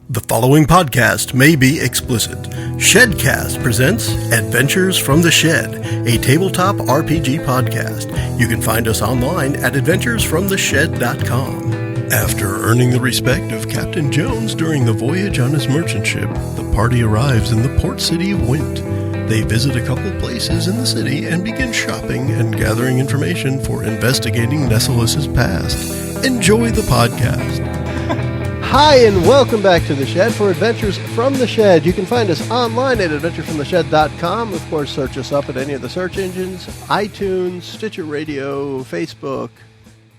The following podcast may be explicit. Shedcast presents Adventures from the Shed, a tabletop RPG podcast. You can find us online at adventuresfromtheshed.com. After earning the respect of Captain Jones during the voyage on his merchant ship, the party arrives in the port city of Wynte. They visit a couple places in the city and begin shopping and gathering information for investigating Nesolis' past. Enjoy the podcast. Hi, and welcome back to The Shed for Adventures from the Shed. You can find us online at adventuresfromtheshed.com. Of course, search us up at any of the search engines, iTunes, Stitcher Radio, Facebook,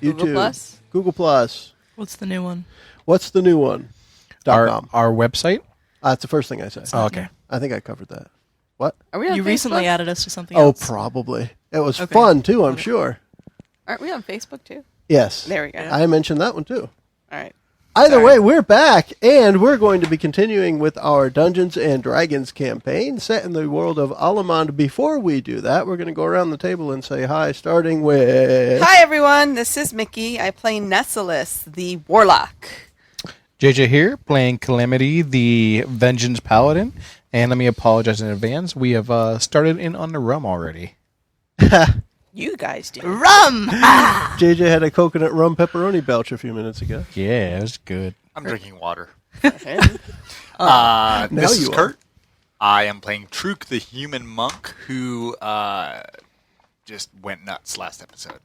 YouTube. Google Plus. What's the new one? What's the new one? .com. Our website? That's the first thing I said. Oh, okay. I think I covered that. What? Are we on You Facebook? Recently added us to something else. else. Probably. It was fun, too, I'm sure. Aren't we on Facebook, too? Yes. There we go. I mentioned that one, too. All right. Either way, we're back, and we're going to be continuing with our Dungeons & Dragons campaign set in the world of Alamand. Before we do that, we're going to go around the table and say hi, starting with... Hi, everyone. This is Mickie. I play Nesolis, the Warlock. JJ here, playing Calamity, the Vengeance Paladin. And let me apologize in advance. We have started in on the rum already. You guys do. Rum! JJ had a coconut rum pepperoni belch a few minutes ago. Yeah, it was good. I'm drinking water. Now This is you Kurt. I am playing Truk, the human monk, who just went nuts last episode.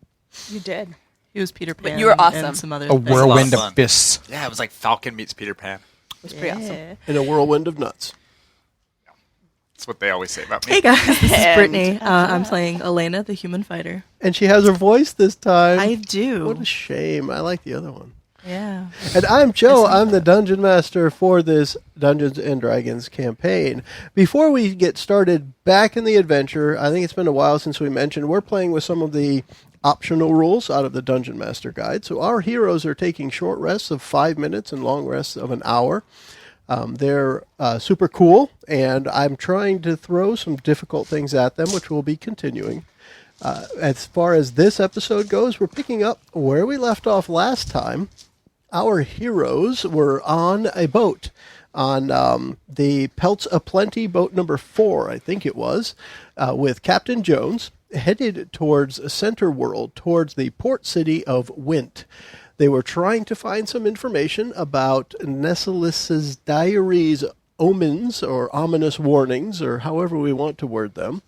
You did. He was Peter Pan. But you were awesome. And some other A things. whirlwind fun. of fists. Yeah, it was like Falcon meets Peter Pan. It was pretty awesome. In a whirlwind of nuts. That's what they always say about me. Hey guys, this is And- Brittany. I'm playing Elena, the human fighter. And she has her voice this time. I do. What a shame. I like the other one. Yeah. And I'm Joe. I'm the Dungeon Master for this Dungeons & Dragons campaign. Before we get started back in the adventure, I think it's been a while since we mentioned, we're playing with some of the optional rules out of the Dungeon Master Guide. So our heroes are taking short rests of 5 minutes and long rests of an hour. They're super cool, and I'm trying to throw some difficult things at them, which we'll be continuing. As far as this episode goes, we're picking up where we left off last time. Our heroes were on a boat, on the Pelts Aplenty boat number 4, I think it was, with Captain Jones, headed towards Center World, towards the port city of Wynte. They were trying to find some information about Nesolis' diary's omens or ominous warnings, or however we want to word them,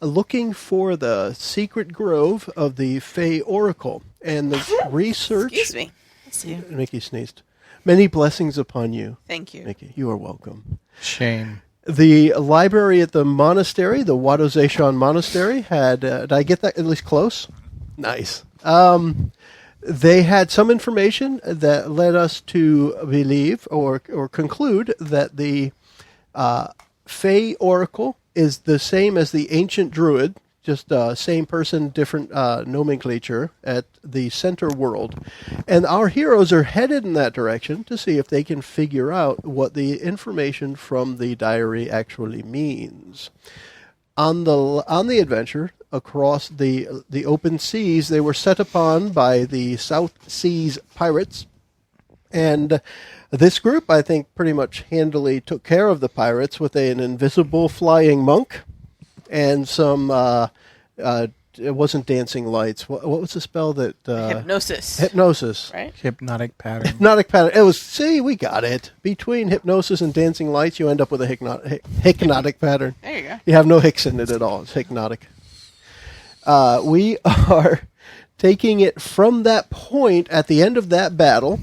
looking for the secret grove of the Fey Oracle. And the research... Excuse me. Let's see. Mickie sneezed. Many blessings upon you. Thank you. Mickie, you are welcome. Shame. The library at the monastery, the Wadozeshan Monastery, had... did I get that at least close? Nice. They had some information that led us to believe or conclude that the Fey Oracle is the same as the ancient Druid, just same person, different nomenclature at the Center World. And our heroes are headed in that direction to see if they can figure out what the information from the diary actually means. On the adventure across the open seas, they were set upon by the South Seas pirates, and this group, I think, pretty much handily took care of the pirates with an invisible flying monk and some. It wasn't dancing lights. What was the spell that? Hypnosis. Hypnosis. Right? Hypnotic pattern. Hypnotic pattern. It was. See, we got it. Between hypnosis and dancing lights, you end up with a hypnotic pattern. There you go. You have no hicks in it at all. It's hypnotic. We are taking it from that point at the end of that battle.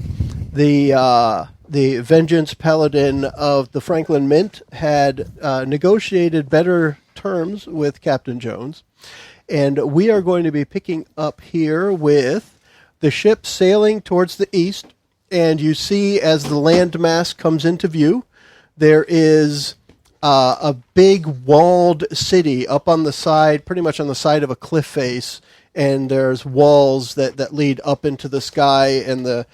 The Vengeance Paladin of the Franklin Mint had negotiated better terms with Captain Jones. And we are going to be picking up here with the ship sailing towards the east. And you see, as the landmass comes into view, there is a big walled city up on the side, pretty much on the side of a cliff face. And there's walls that lead up into the sky. And the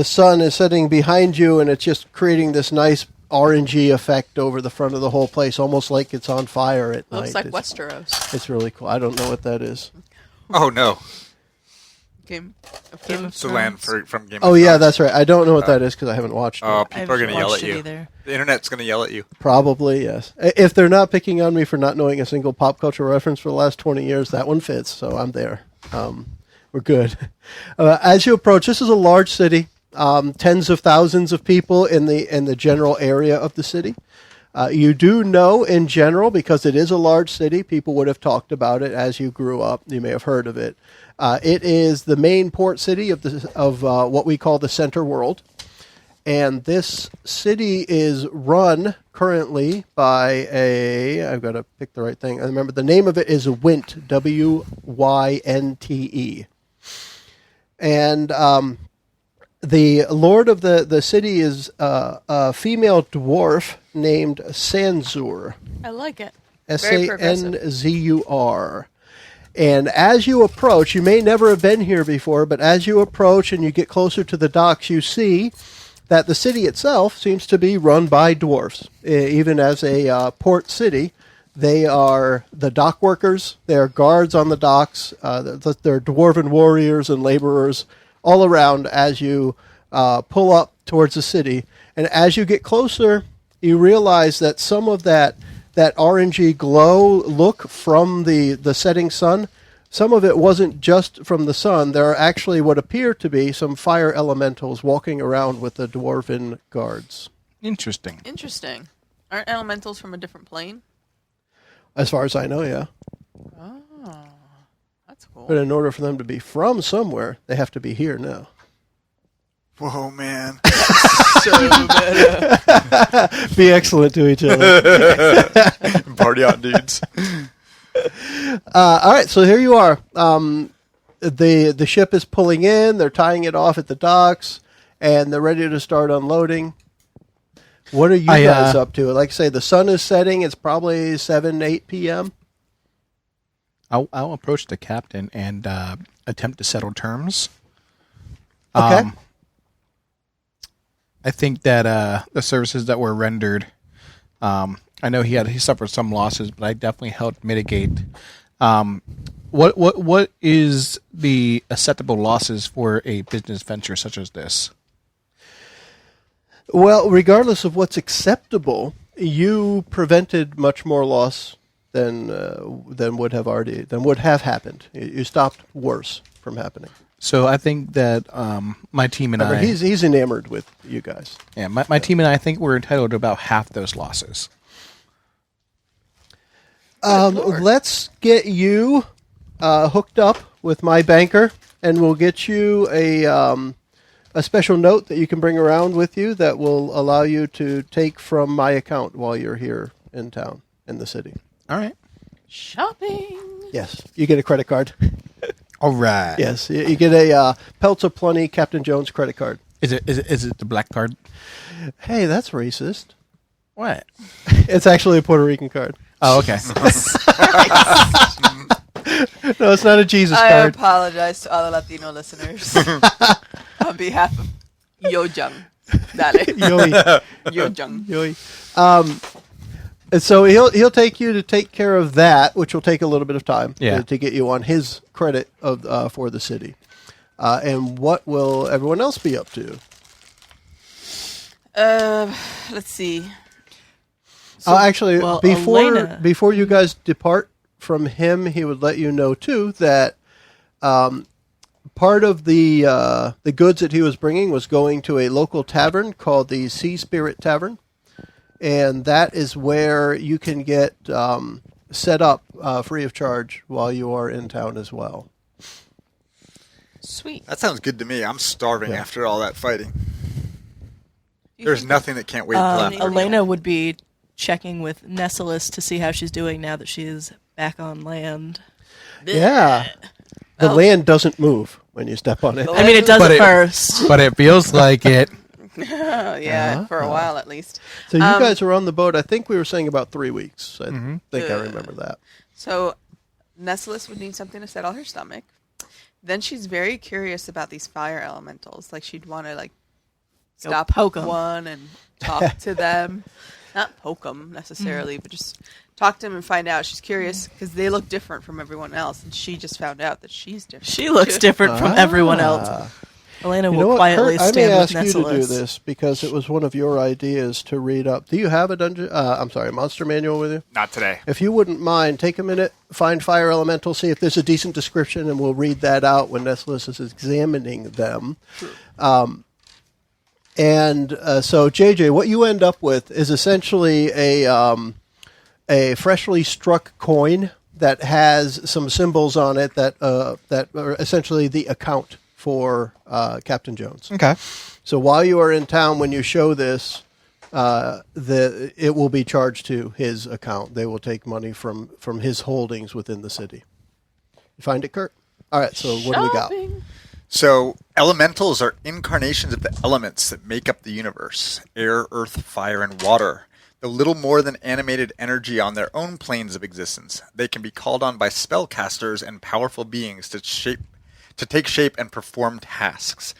sun is setting behind you, and it's just creating this nice orangey effect over the front of the whole place, almost like it's on fire at night. Looks like Westeros. It's really cool. I don't know what that is. Oh, no. Game of It's the land from Game of Oh Thrones. yeah, that's right. I don't know what that is because I haven't watched Oh, it. people are going to yell at you. Either. The internet's going to yell at you. Probably yes. If they're not picking on me for not knowing a single pop culture reference for the last 20 years, that one fits. So I'm there. We're good. As you approach, this is a large city. Tens of thousands of people in the general area of the city. You do know in general, because it is a large city, people would have talked about it as you grew up. You may have heard of it. It is the main port city of what we call the Center World. And this city is run currently by I've got to pick the right thing. I remember the name of it is Wynte, Wynte. And the lord of the city is a female dwarf named Sanzur. I like it. Very progressive. Sanzur. And as you approach, you may never have been here before, but as you approach and you get closer to the docks, you see that the city itself seems to be run by dwarves. Even as a port city, they are the dock workers, they are guards on the docks, they're dwarven warriors and laborers all around as you pull up towards the city. And as you get closer, you realize that some of that orangey glow look from the setting sun, some of it wasn't just from the sun. There are actually what appear to be some fire elementals walking around with the dwarven guards. Interesting. Interesting. Aren't elementals from a different plane? As far as I know, yeah. Oh, that's cool. But in order for them to be from somewhere, they have to be here now. Whoa, man. Be excellent to each other. Party out, dudes. All right, so here you are. The ship is pulling in. They're tying it off at the docks, and they're ready to start unloading. What are you guys up to? Like I say, the sun is setting. It's probably 7, 8 p.m. I'll approach the captain and attempt to settle terms. Okay. I think that the services that were rendered, I know he suffered some losses, but I definitely helped mitigate. What is the acceptable losses for a business venture such as this? Well, regardless of what's acceptable, you prevented much more loss than would have happened. You stopped worse from happening. So I think that my team and Remember, I... he's enamored with you guys. Yeah, my team and I think we're entitled to about half those losses. Let's get you hooked up with my banker, and we'll get you a special note that you can bring around with you that will allow you to take from my account while you're here in town, in the city. All right. Shopping. Yes, you get a credit card. All right. Yes, you get a Pelts of Plenty Captain Jones credit card. Is it the black card? Hey, that's racist. What? It's actually a Puerto Rican card. Oh, okay. No, it's not a Jesus I card. apologize to all the Latino listeners on behalf of Yo Jung. Dale. Yoi. Yo Jung. Yoi. And so he'll take you to take care of that, which will take a little bit of time to get you on his credit for the city. And what will everyone else be up to? Let's see. Actually, well, before you guys depart from him, he would let you know too that part of the goods that he was bringing was going to a local tavern called the Sea Spirit Tavern, and that is where you can get set up free of charge while you are in town as well. Sweet. That sounds good to me. I'm starving Yeah. after all that fighting. You There's think- nothing that can't wait until after. Elena would be checking with Nesolis to see how she's doing now that she's back on land. Yeah, the land doesn't move when you step on it. I mean, it does But at it- first. But it feels like it. Yeah, for a while at least. So you guys were on the boat. I think we were saying about 3 weeks. I think I remember that. So Nesolis would need something to settle her stomach. Then she's very curious about these fire elementals. Like she'd want to Go stop poke 'em. one and talk to them. Not poke them necessarily, but just talk to them and find out. She's curious because they look different from everyone else, and she just found out that she's different. She looks different from everyone else. Elena You know will what, quietly Kurt, I may stand ask with you to do Nesolis. this because it was one of your ideas to read up. Do you have a monster manual with you? Not today. If you wouldn't mind, take a minute, find fire elemental, see if there's a decent description, and we'll read that out when Nesolis is examining them. So, JJ, what you end up with is essentially a freshly struck coin that has some symbols on it that are essentially the account for Captain Jones. Okay. So while you are in town, when you show this, it will be charged to his account. They will take money from his holdings within the city. You find it, Kurt? All right, so what do we got? Shopping. So, elementals are incarnations of the elements that make up the universe: air, earth, fire, and water. Though little more than animated energy on their own planes of existence, they can be called on by spellcasters and powerful beings to take shape and perform tasks.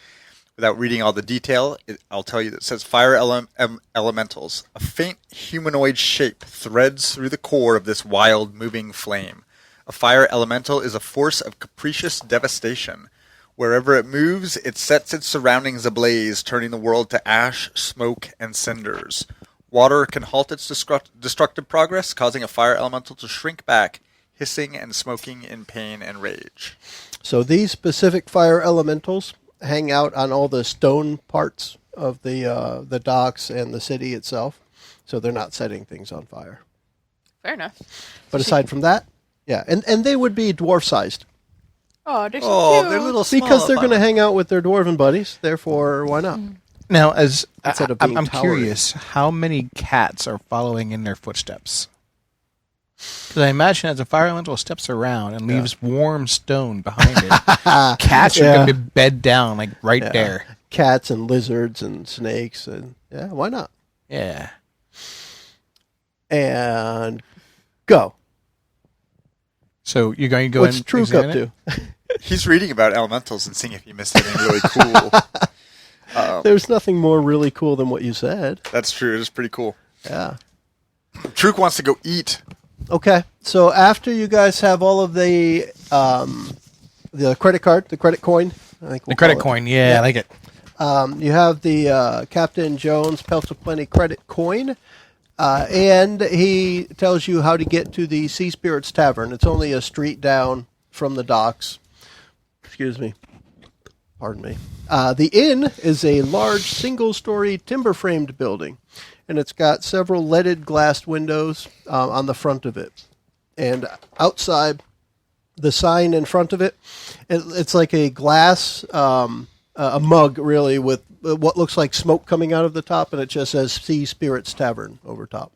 Without reading all the detail, I'll tell you that it says fire elementals. A faint humanoid shape threads through the core of this wild, moving flame. A fire elemental is a force of capricious devastation. Wherever it moves, it sets its surroundings ablaze, turning the world to ash, smoke, and cinders. Water can halt its destructive progress, causing a fire elemental to shrink back, hissing and smoking in pain and rage. So these specific fire elementals hang out on all the stone parts of the docks and the city itself. So they're not setting things on fire. Fair enough. But aside from that, yeah, and they would be dwarf-sized. Oh, they're so cute. They're little small. Because they're going to hang out with their dwarven buddies, therefore, why not? Now, Instead of being I'm towering. curious, how many cats are following in their footsteps? Because I imagine as a fire elemental steps around and leaves warm stone behind it, cats are going to be bed down, like right there. Cats and lizards and snakes, and yeah, why not? Yeah. And go. So you're going to go What's and Truk examine up it? to? He's reading about elementals and seeing if he missed anything really cool. There's nothing more really cool than what you said. That's true. It is pretty cool. Yeah. Truk wants to go eat. Okay, so after you guys have all of the credit card, the credit coin, I think The credit coin, yeah, I like it. you have the Captain Jones Pelts of Plenty credit coin, and he tells you how to get to the Sea Spirits Tavern. It's only a street down from the docks. Excuse me. Pardon me. The inn is a large single-story timber-framed building, and it's got several leaded glass windows on the front of it. And outside, the sign in front of it, it's like a glass, a mug, really, with what looks like smoke coming out of the top, and it just says Sea Spirits Tavern over top.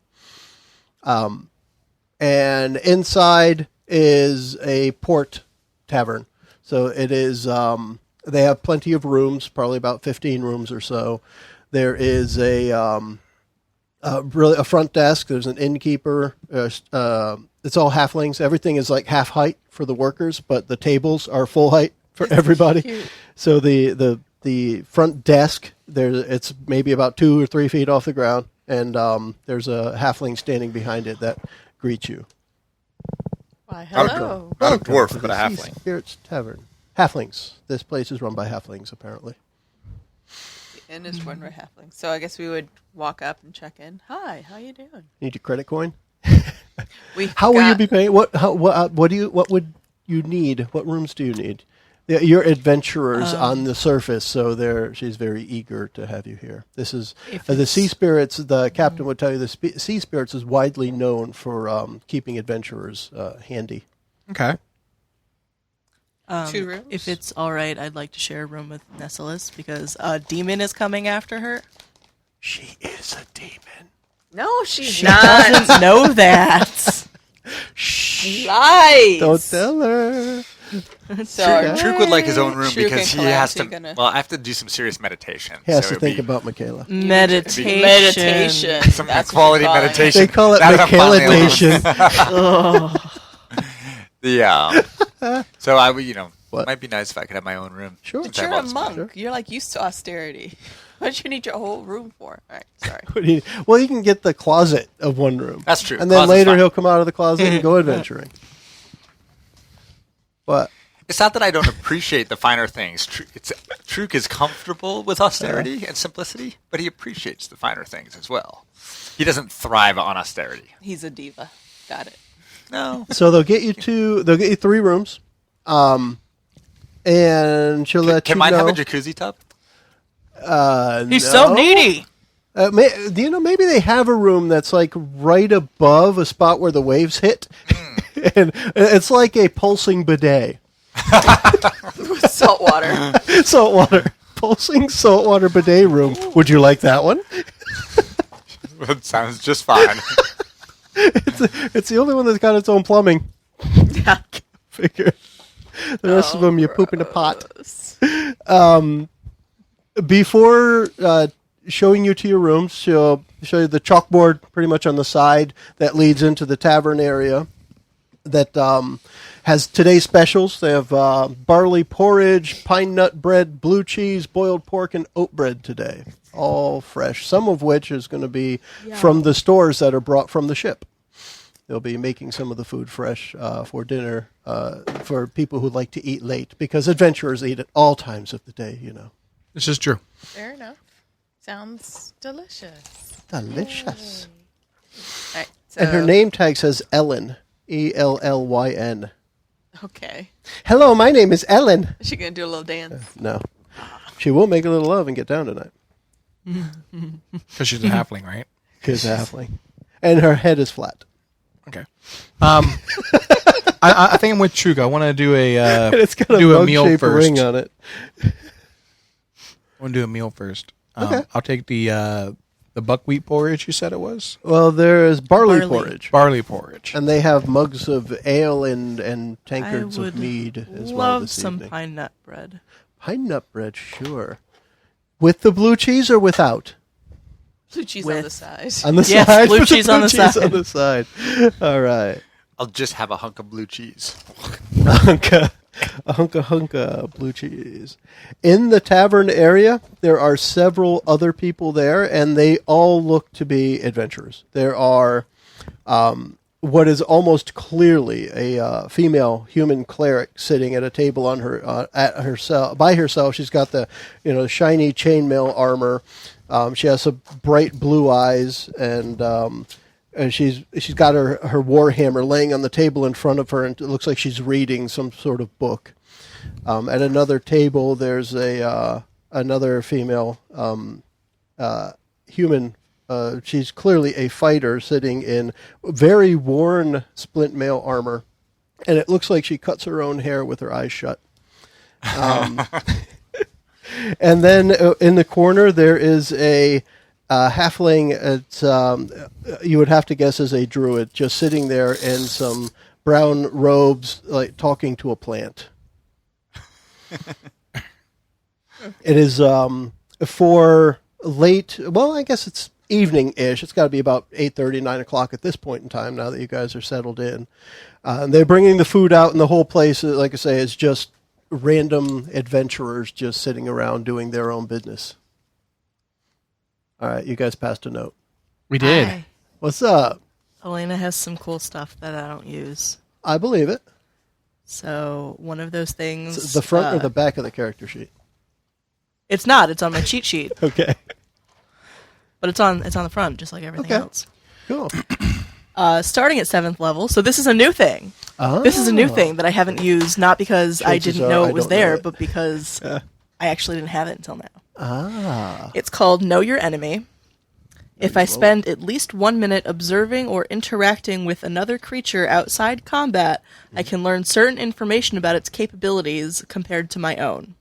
And inside is a port tavern. So it is, they have plenty of rooms, probably about 15 rooms or so. There is really a front desk. There's an innkeeper. It's all halflings. Everything is like half height for the workers, but the tables are full height for everybody. Cute. So the front desk, it's maybe about 2 or 3 feet off the ground, and there's a halfling standing behind it that greets you. Why, Not hello. a Welcome dwarf, to but a the Sea halfling. Spirits Tavern. Halflings. This place is run by halflings, apparently. The inn is run by halflings. So I guess we would walk up and check in. Hi, how you doing? Need your credit coin? We've How will you got- be paying? What would you need? What rooms do you need? You're adventurers on the surface, so she's very eager to have you here. This is If the it's- Sea Spirits. The captain would tell you the Sea Spirits is widely known for keeping adventurers handy. Okay. 2 rooms? If it's all right, I'd like to share a room with Nesolis because a demon is coming after her. She is a demon. No, she's She not. doesn't know that. Lies. Don't tell her. So Truk would like his own room Truk because and he has to. Calamity gonna- Well, I have to do some serious meditation. He has so to it'd think be about Michaela. Meditation. Meditation. some That's what quality you're calling it. meditation. They call it Now that I'm finally alone. Michaela-tation. Yeah. So I would, What? it might be nice if I could have my own room. Sure. Since But I you're a bought this monk. money. You're like used to austerity. What'd you need your whole room for? All right, sorry. Well, he can get the closet of one room. That's true. And then Closet's later fine. he'll come out of the closet and go adventuring. But It's not that I don't appreciate the finer things. Truk is comfortable with austerity and simplicity, but he appreciates the finer things as well. He doesn't thrive on austerity. He's a diva. Got it. No. so they'll get you 3 rooms. And she'll let Can you mine know. have a jacuzzi tub? He's so needy. Do you know, maybe they have a room that's like right above a spot where the waves hit, and it's like a pulsing bidet, With salt water. saltwater, pulsing saltwater bidet room. Would you like that one? That sounds just fine. It's the only one that's got its own plumbing. Yeah. Figure. The rest of them you poop in a pot. Gross. Before showing you to your rooms, she'll show you the chalkboard pretty much on the side that leads into the tavern area that has today's specials. They have barley porridge, pine nut bread, blue cheese, boiled pork, and oat bread today. All fresh, some of which is going to be from the stores that are brought from the ship. They'll be making some of the food fresh for dinner for people who like to eat late, because adventurers eat at all times of the day, you know. This is true. Fair enough. Sounds delicious. Delicious. All right, so, And her name tag says Ellen, Ellyn. Okay. Hello, my name is Ellen. Is she going to do a little dance? No. She will make a little love and get down tonight. Because she's a halfling, right? Because halfling. And her head is flat. Okay. I think I'm with Truk. I want to do And it's got a do a mug meal shaped first. ring on it. I want to do a meal first. Okay. I'll take the buckwheat porridge you said it was. Well, there's barley Barley. porridge. Barley porridge. And they have mugs of ale and I tankards would of mead as well love this some evening. pine nut bread. Pine nut bread, sure. With the blue cheese or without? Blue cheese With- on the side. On the Yes, side. blue With cheese on the side. on the side. All right. I'll just have a hunk of blue cheese. A hunka blue cheese. In the tavern area, there are several other people there, and they all look to be adventurers. There are what is almost clearly a female human cleric sitting at a table on her by herself. She's got the shiny chainmail armor. She has some bright blue eyes, and she's got her war hammer laying on the table in front of her, and it looks like she's reading some sort of book. At another table, there's another female human. She's clearly a fighter sitting in very worn splint mail armor, and it looks like she cuts her own hair with her eyes shut. And then in the corner, there is a halfling. It's you would have to guess is a druid, just sitting there in some brown robes, like talking to a plant. It is for late. Well, I guess it's evening-ish. It's got to be about 8:30, 9 o'clock at this point in time. Now that you guys are settled in, and they're bringing the food out, and the whole place, like I say, is just random adventurers just sitting around doing their own business. All right, you guys passed a note. We did. Hi. What's up? Elena has some cool stuff that I don't use. I believe it. So one of those things. It's the front or the back of the character sheet? It's not. It's on my cheat sheet, Okay, but it's on the front, just like everything Okay. else. cool. Starting at 7th level, so this is a new thing. This is a new thing that I haven't used, not because I Chances didn't are know I it was don't know there, it. but because I actually didn't have it until now. Ah, It's called Know Your Enemy. If I spend at least 1 minute observing or interacting with another creature outside combat, I can learn certain information about its capabilities compared to my own.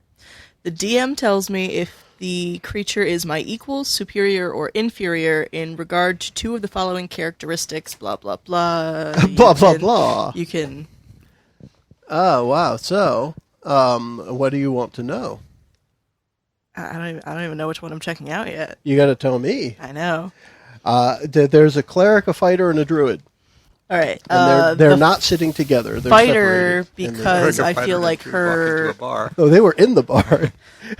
The DM tells me if the creature is my equal, superior, or inferior in regard to 2 of the following characteristics, blah, blah, blah. blah blah blah. You can... Oh wow. So, what do you want to know? I don't even know which one I'm checking out yet. You got to tell me. I know. There's a cleric, a fighter, and a druid. All right. And they're the not sitting together. They're fighter, separated in the- because I Fighter feel like didn't walk into her. a bar. Oh, they were in the bar.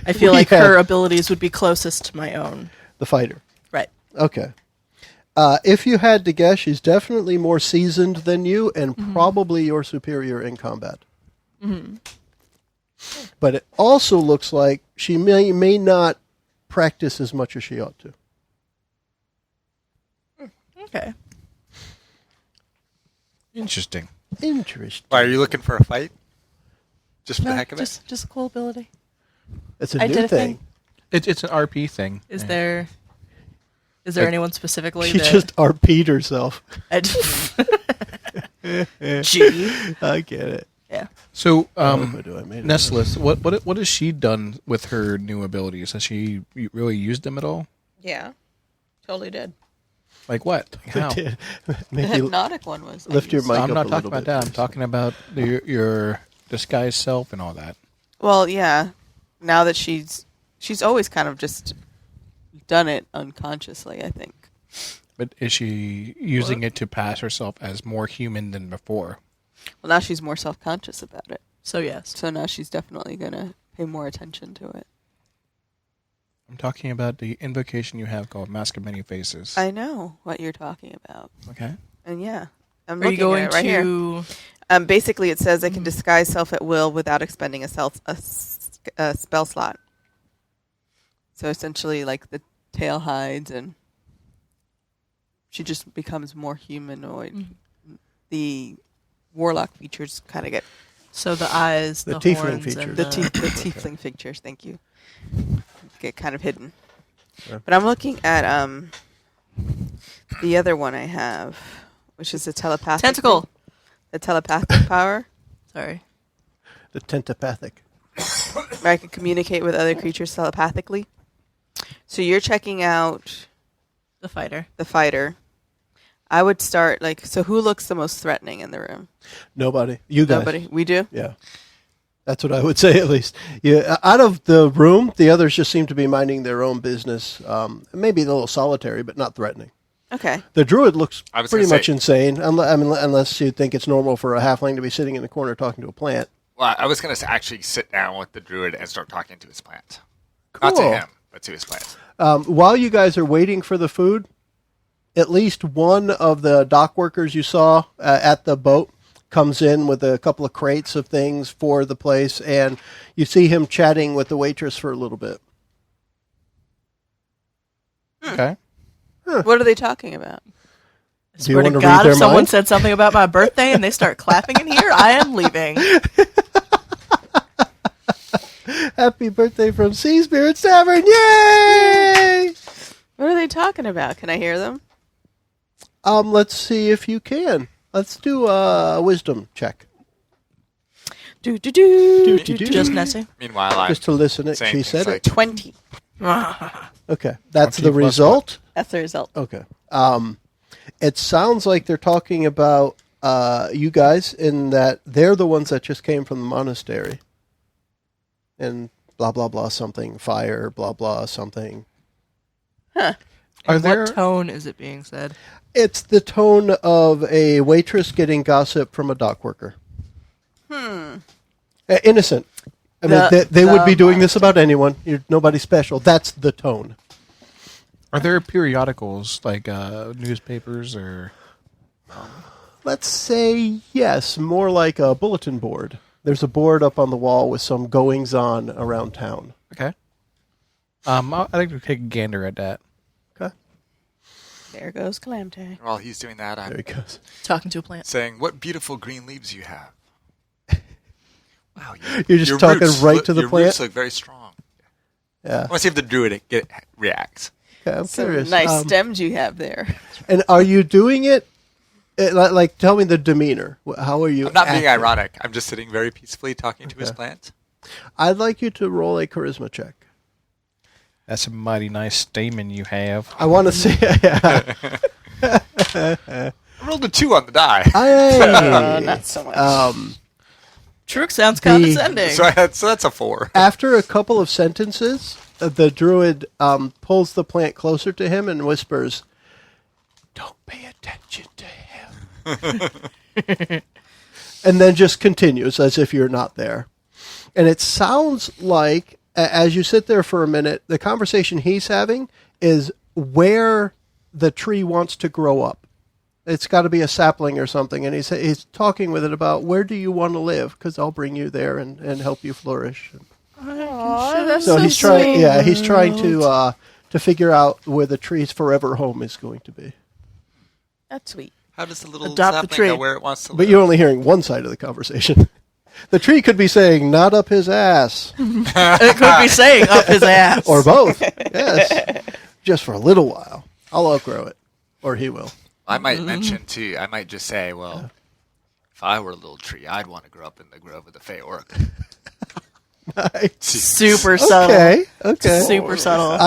I feel We like had- her abilities would be closest to my own. The fighter. Right. Okay. If you had to guess, she's definitely more seasoned than you and probably your superior in combat. But it also looks like she may not practice as much as she ought to. Okay. Interesting. Interesting. Why, are you looking for a fight? Just for the No, heck of it? just a cool ability. It's a I new did a thing. thing. It's an RP thing. Is Yeah. there Like- anyone specifically She that just RP'd herself. Gee. I get it. Yeah. So, What do I made it? Nesolis, what has she done with her new abilities? Has she really used them at all? Yeah, totally did. Like what? Like how? The Maybe hypnotic one was. lift your used. mic I'm up not a talking little about bit, that. I'm please. talking about your disguised self and all that. Well, yeah. Now that she's always kind of just done it unconsciously, I think. But is she using it to pass herself as more human than before? Well, now she's more self-conscious about it. So yes. So now she's definitely gonna pay more attention to it. I'm talking about the invocation you have called Mask of Many Faces. I know what you're talking about, Okay. and yeah, I'm Are you looking going at it right here. to? Basically, it says I can disguise self at will without expending a spell slot. So essentially, like the tail hides, and she just becomes more humanoid. The warlock features kind of get So the eyes, The the, tiefling horns, features. and the tiefling features. Thank you. Get kind of hidden. Sure. But I'm looking at the other one I have, which is the telepathic Tentacle. The telepathic power, Sorry. The tentapathic. where I can communicate with other creatures telepathically. So you're checking out The fighter. the fighter. I would start so who looks the most threatening in the room? Nobody. You guys. Nobody. We do? Yeah. That's what I would say, at least. Yeah, out of the room, the others just seem to be minding their own business. Maybe a little solitary, but not threatening. Okay. The druid looks I was pretty gonna much say- insane, unless you think it's normal for a halfling to be sitting in the corner talking to a plant. Well, I was going to actually sit down with the druid and start talking to his plant. Not to Cool. him, but to his plant. While you guys are waiting for the food, at least one of the dock workers you saw at the boat comes in with a couple of crates of things for the place, and you see him chatting with the waitress for a little bit. Okay. What are they talking about? I Do you swear to wanna read God, their if someone mind? said something about my birthday and they start clapping in here, I am leaving. Happy birthday from Sea Spirits Tavern! Yay! What are they talking about? Can I hear them? Let's see if you can. Let's do a wisdom check. Do do do. Just Nessie. Meanwhile, I'm Just to listen it. saying She things said like, it. 20. Okay. That's 20 the plus result. That's the result. Okay. It sounds like they're talking about you guys in that they're the ones that just came from the monastery. And blah, blah, blah, something. Fire, blah, blah, something. In what tone is it being said? It's the tone of a waitress getting gossip from a dock worker. Innocent. I mean, they would be doing this about anyone. You're nobody special. That's the tone. Are there periodicals like newspapers or? Let's say yes, more like a bulletin board. There's a board up on the wall with some goings on around town. Okay. I'd like to take a gander at that. Okay. There goes Calamte. while he's doing that, There I'm he goes. Talking to a plant. saying, what beautiful green leaves you have. Wow, You're just your talking roots right look- to the your plant? roots look very strong. Yeah. I want to see if the druid reacts. Okay, I'm Some curious. nice stems you have there. And are you doing it? Like, tell me the demeanor. How are you? I'm not being acting? ironic. I'm just sitting very peacefully talking to his plant. I'd like you to roll a charisma check. That's a mighty nice stamen you have. I want to see. I rolled a 2 on the die. Not so much. Truk sounds condescending. So that's a 4. After a couple of sentences, the druid pulls the plant closer to him and whispers, "Don't pay attention to him. And then just continues as if you're not there. And it sounds like, as you sit there for a minute, the conversation he's having is where the tree wants to grow up. It's got to be a sapling or something. And he's talking with it about, where do you want to live? Because I'll bring you there and help you flourish. Aw, that's So he's trying. sweet. Yeah, he's trying to figure out where the tree's forever home is going to be. That's sweet. How does the little Adopt the sapling tree. know where it wants to But live? you're only hearing one side of the conversation. The tree could be saying, "Not up his ass," It could be saying up his ass. or both. Yes, just for a little while. I'll outgrow it, or he will. I might mention, too, I might just say, well, if I were a little tree, I'd want to grow up in the Grove of the Fey Orc. Nice. Super subtle. Okay. Super subtle.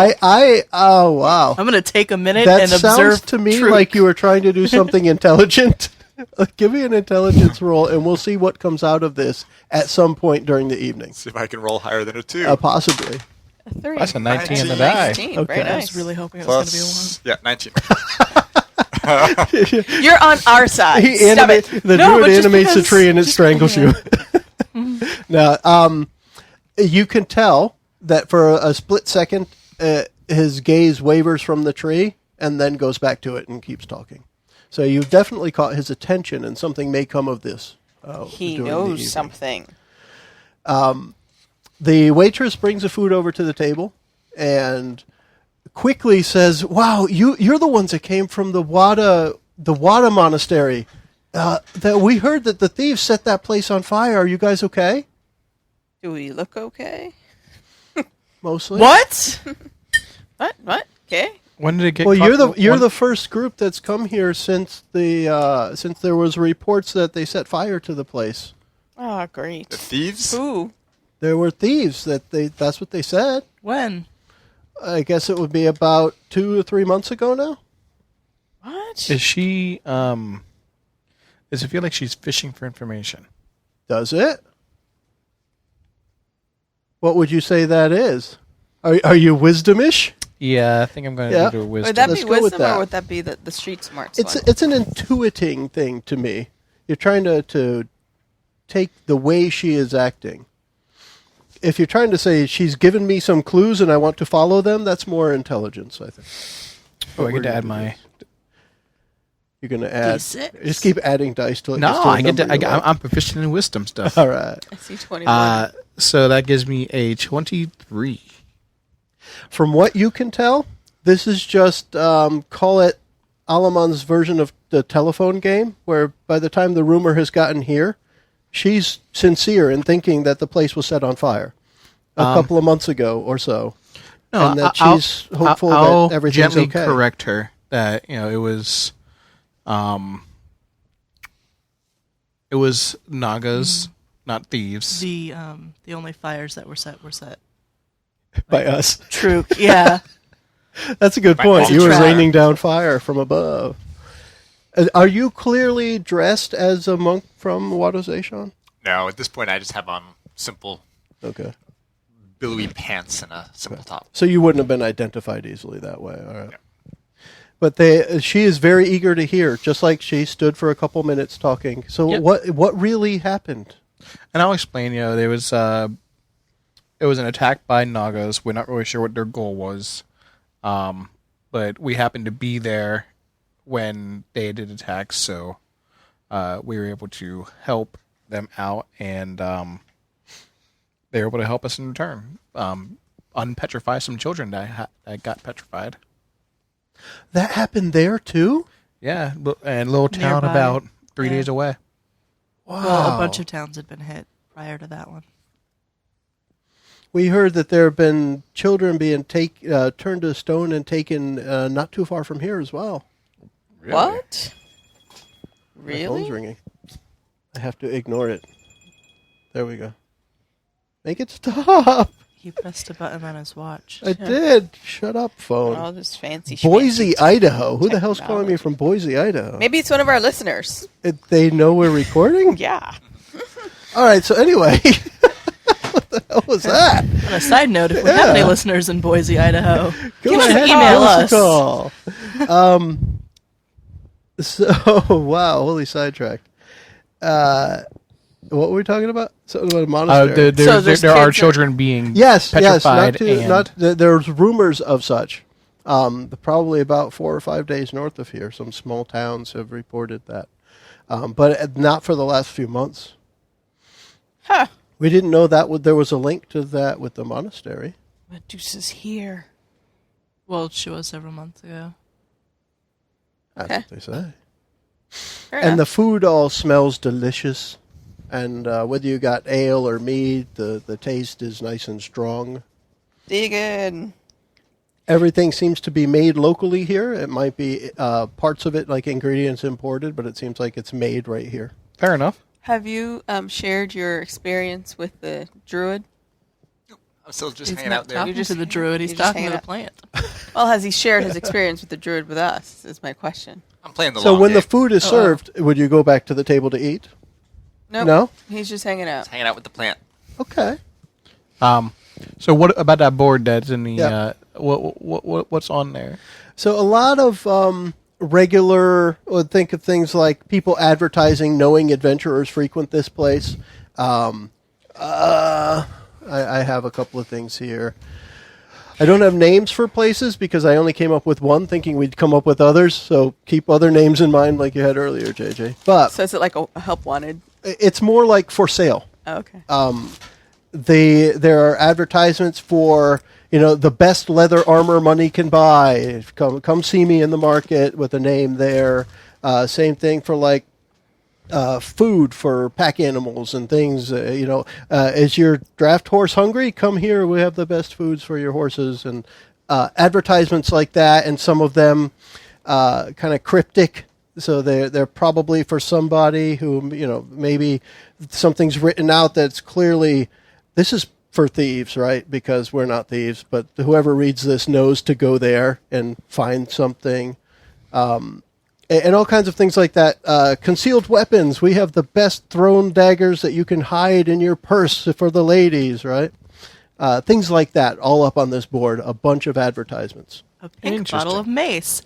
Oh wow. I'm going to take a minute That and sounds observe to me Truk. like you were trying to do something intelligent. Give me an intelligence roll, and we'll see what comes out of this at some point during the evening. See if I can roll higher than a 2. Possibly. A 3. That's a 19 on the 19. die. 19. Okay. Very I nice. was really hoping it was going to be a 1. Plus, yeah, 19. You're on our side. The Stop it. druid but just animates the because- tree and it strangles you. Now, you can tell that for a split second, his gaze wavers from the tree and then goes back to it and keeps talking. So you've definitely caught his attention, and something may come of this. He during the knows evening. something. The waitress brings the food over to the table and quickly says, "Wow, you're the ones that came from the Wada monastery. That we heard that the thieves set that place on fire. Are you guys okay?" Do we look okay? Mostly. What? What? Okay. When did it get? Well, caught? you're the first group that's come here since since there was reports that they set fire to the place. Oh, great. The thieves? Who? There were thieves that's what they said. When? I guess it would be about 2 or 3 months ago now. What? Is she? Does it feel like she's fishing for information? Does it? What would you say that is? Are you wisdomish? Yeah, I think I'm going to Yeah. do a wisdom. Would that Let's be go with wisdom that. or would that be the street smarts It's one? it's an intuiting thing to me. You're trying to take the way she is acting. If you're trying to say she's given me some clues and I want to follow them, that's more intelligence, I think. Oh, I We're get to gonna add do my. this. You're going to add. D6. Just keep adding dice to it. No, gets to a I get to. number you like. I'm proficient in wisdom stuff. All right. I see 21. So that gives me a 23. From what you can tell, this is just call it Alamand's version of the telephone game, where by the time the rumor has gotten here, she's sincere in thinking that the place was set on fire a couple of months ago or so, No, and that she's hopeful I'll that everything's gently okay. correct her that it was Nagas, not thieves. The only fires that were set. By us. True. Yeah. That's a good By point. us. You were Trap. raining down fire from above. Are you clearly dressed as a monk from Wadozation? No, at this point I just have on simple Okay. billowy pants and a simple top. So you wouldn't have been identified easily that way. All right. But she is very eager to hear, just like she stood for a couple minutes talking. So Yep. what really happened? And I'll explain. There was it was an attack by Nagas. We're not really sure what their goal was, but we happened to be there when they did attacks, so we were able to help them out, and they were able to help us in return. Unpetrify some children that got petrified. That happened there too? Yeah, and a little town Nearby. about 3 Yeah. days away. Wow. Well, a bunch of towns had been hit prior to that one. We heard that there have been children being turned to stone and taken not too far from here as well. What? My phone's Really? ringing. I have to ignore it. There we go. Make it stop. He pressed a button on his watch. I did. Shut up, phone. All this fancy Boise, schmancy Idaho. Who the hell's calling me technology. from Boise, Idaho? Maybe it's one of our listeners. They know we're recording? Yeah. All right, so anyway. What the hell was that? On a side note, if we have any Yeah. listeners in Boise, Idaho, Go you should ahead and email give us. a call. So, wow, holy sidetrack. What were we talking about? Something about a monastery. There are children being petrified. There's rumors of such. Probably about 4 or 5 days north of here, some small towns have reported that. But not for the last few months. Huh. We didn't know that there was a link to that with the monastery. Medusa's here. Well, she was several months ago. That's Okay. what they say. Fair And the enough. food all smells delicious. And whether you got ale or mead, the taste is nice and strong. Vegan. Everything seems to be made locally here. It might be parts of it like ingredients imported, but it seems like it's made right here. Fair enough. Have you shared your experience with the druid? I'm still just He's hanging not out there. talking You're just- to the druid. He's you're just talking to hanging the plant. Well, has he shared his experience with the druid with us, is my question. I'm playing the So long when game. the food is served, would you go back to the table to eat? Nope. No? He's just hanging out. Just hanging out with the plant. Okay. So what about that board that's in the? Yeah. What's on there? So a lot of regular, think of things like people advertising, knowing adventurers frequent this place. I have a couple of things here. I don't have names for places because I only came up with one, thinking we'd come up with others. So keep other names in mind, like you had earlier, JJ. But So is it like a help wanted? it's more like for sale. Oh, okay. There are advertisements for the best leather armor money can buy. Come see me in the market with a name there. Same thing for like food for pack animals and things. Is your draft horse hungry? Come here. We have the best foods for your horses, and advertisements like that. And some of them kind of cryptic. So they're probably for somebody who maybe something's written out that's clearly this is for thieves, right? Because we're not thieves, but whoever reads this knows to go there and find something. And all kinds of things like that. Concealed weapons. We have the best thrown daggers that you can hide in your purse for the ladies, right? Things like that, all up on this board. A bunch of advertisements. A pink Interesting. bottle of mace.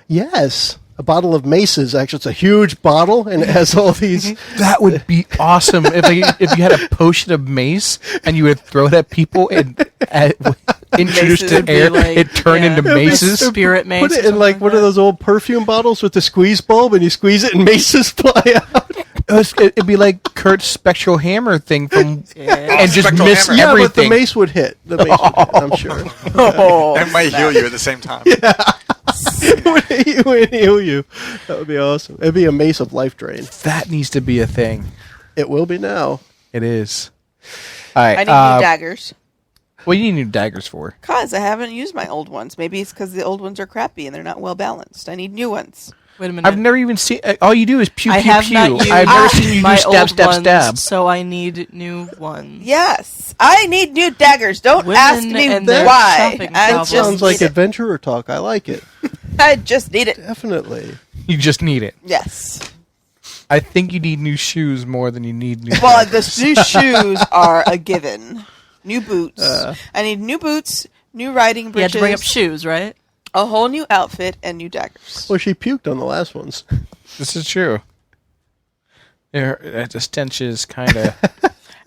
Yes. A bottle of maces. Actually, it's a huge bottle, and it has all these... That would be awesome if you had a potion of mace and you would throw it at people and introduce Maces to would be air, like- it turned into maces. Spirit mace. Put it or in like something one of those old perfume bottles with the squeeze bulb, and you squeeze it, and maces fly out. It'd be like Kurt's spectral hammer thing from and just Spectral miss hammer. Yeah, but the everything. mace would hit. The mace would hit, I'm sure. Oh, That might heal you at the same time. It would heal you. That would be awesome. It'd be a mace of life drain. That needs to be a thing. It will be now. It is. All right. I need new daggers. What do you need new daggers for? Cause I haven't used my old ones. Maybe it's because the old ones are crappy and they're not well balanced. I need new ones. Wait a minute. I've never even seen. All you do is pew I pew have pew. not used I've never seen you my do stab old stab ones, stab. so I need new ones. Yes, I need new daggers. Don't Women ask me and their why. shopping I problems. Sounds just like need it. adventurer talk. I like it. I just need it. Definitely. You just need it. Yes. I think you need new shoes more than you need new. Well, the new shoes are a given. New boots. I need new boots, new riding You had breeches, to bring up shoes, right? a whole new outfit, and new daggers. Well, she puked on the last ones. This is true. The stench is kind of.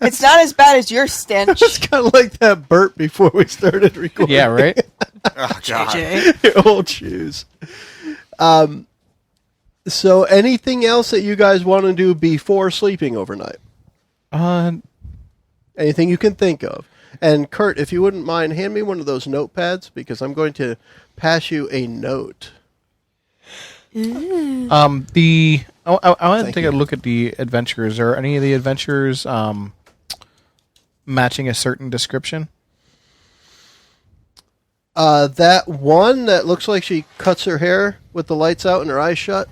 It's not as bad as your stench. It's kind of like that burp before we started recording. Yeah, right? Oh, God. JJ. Your old shoes. So anything else that you guys want to do before sleeping overnight? Anything you can think of? And Kurt, if you wouldn't mind, hand me one of those notepads because I'm going to pass you a note. I want to Thank take you. a look at the adventures. Are any of the adventures matching a certain description? That one that looks like she cuts her hair with the lights out and her eyes shut.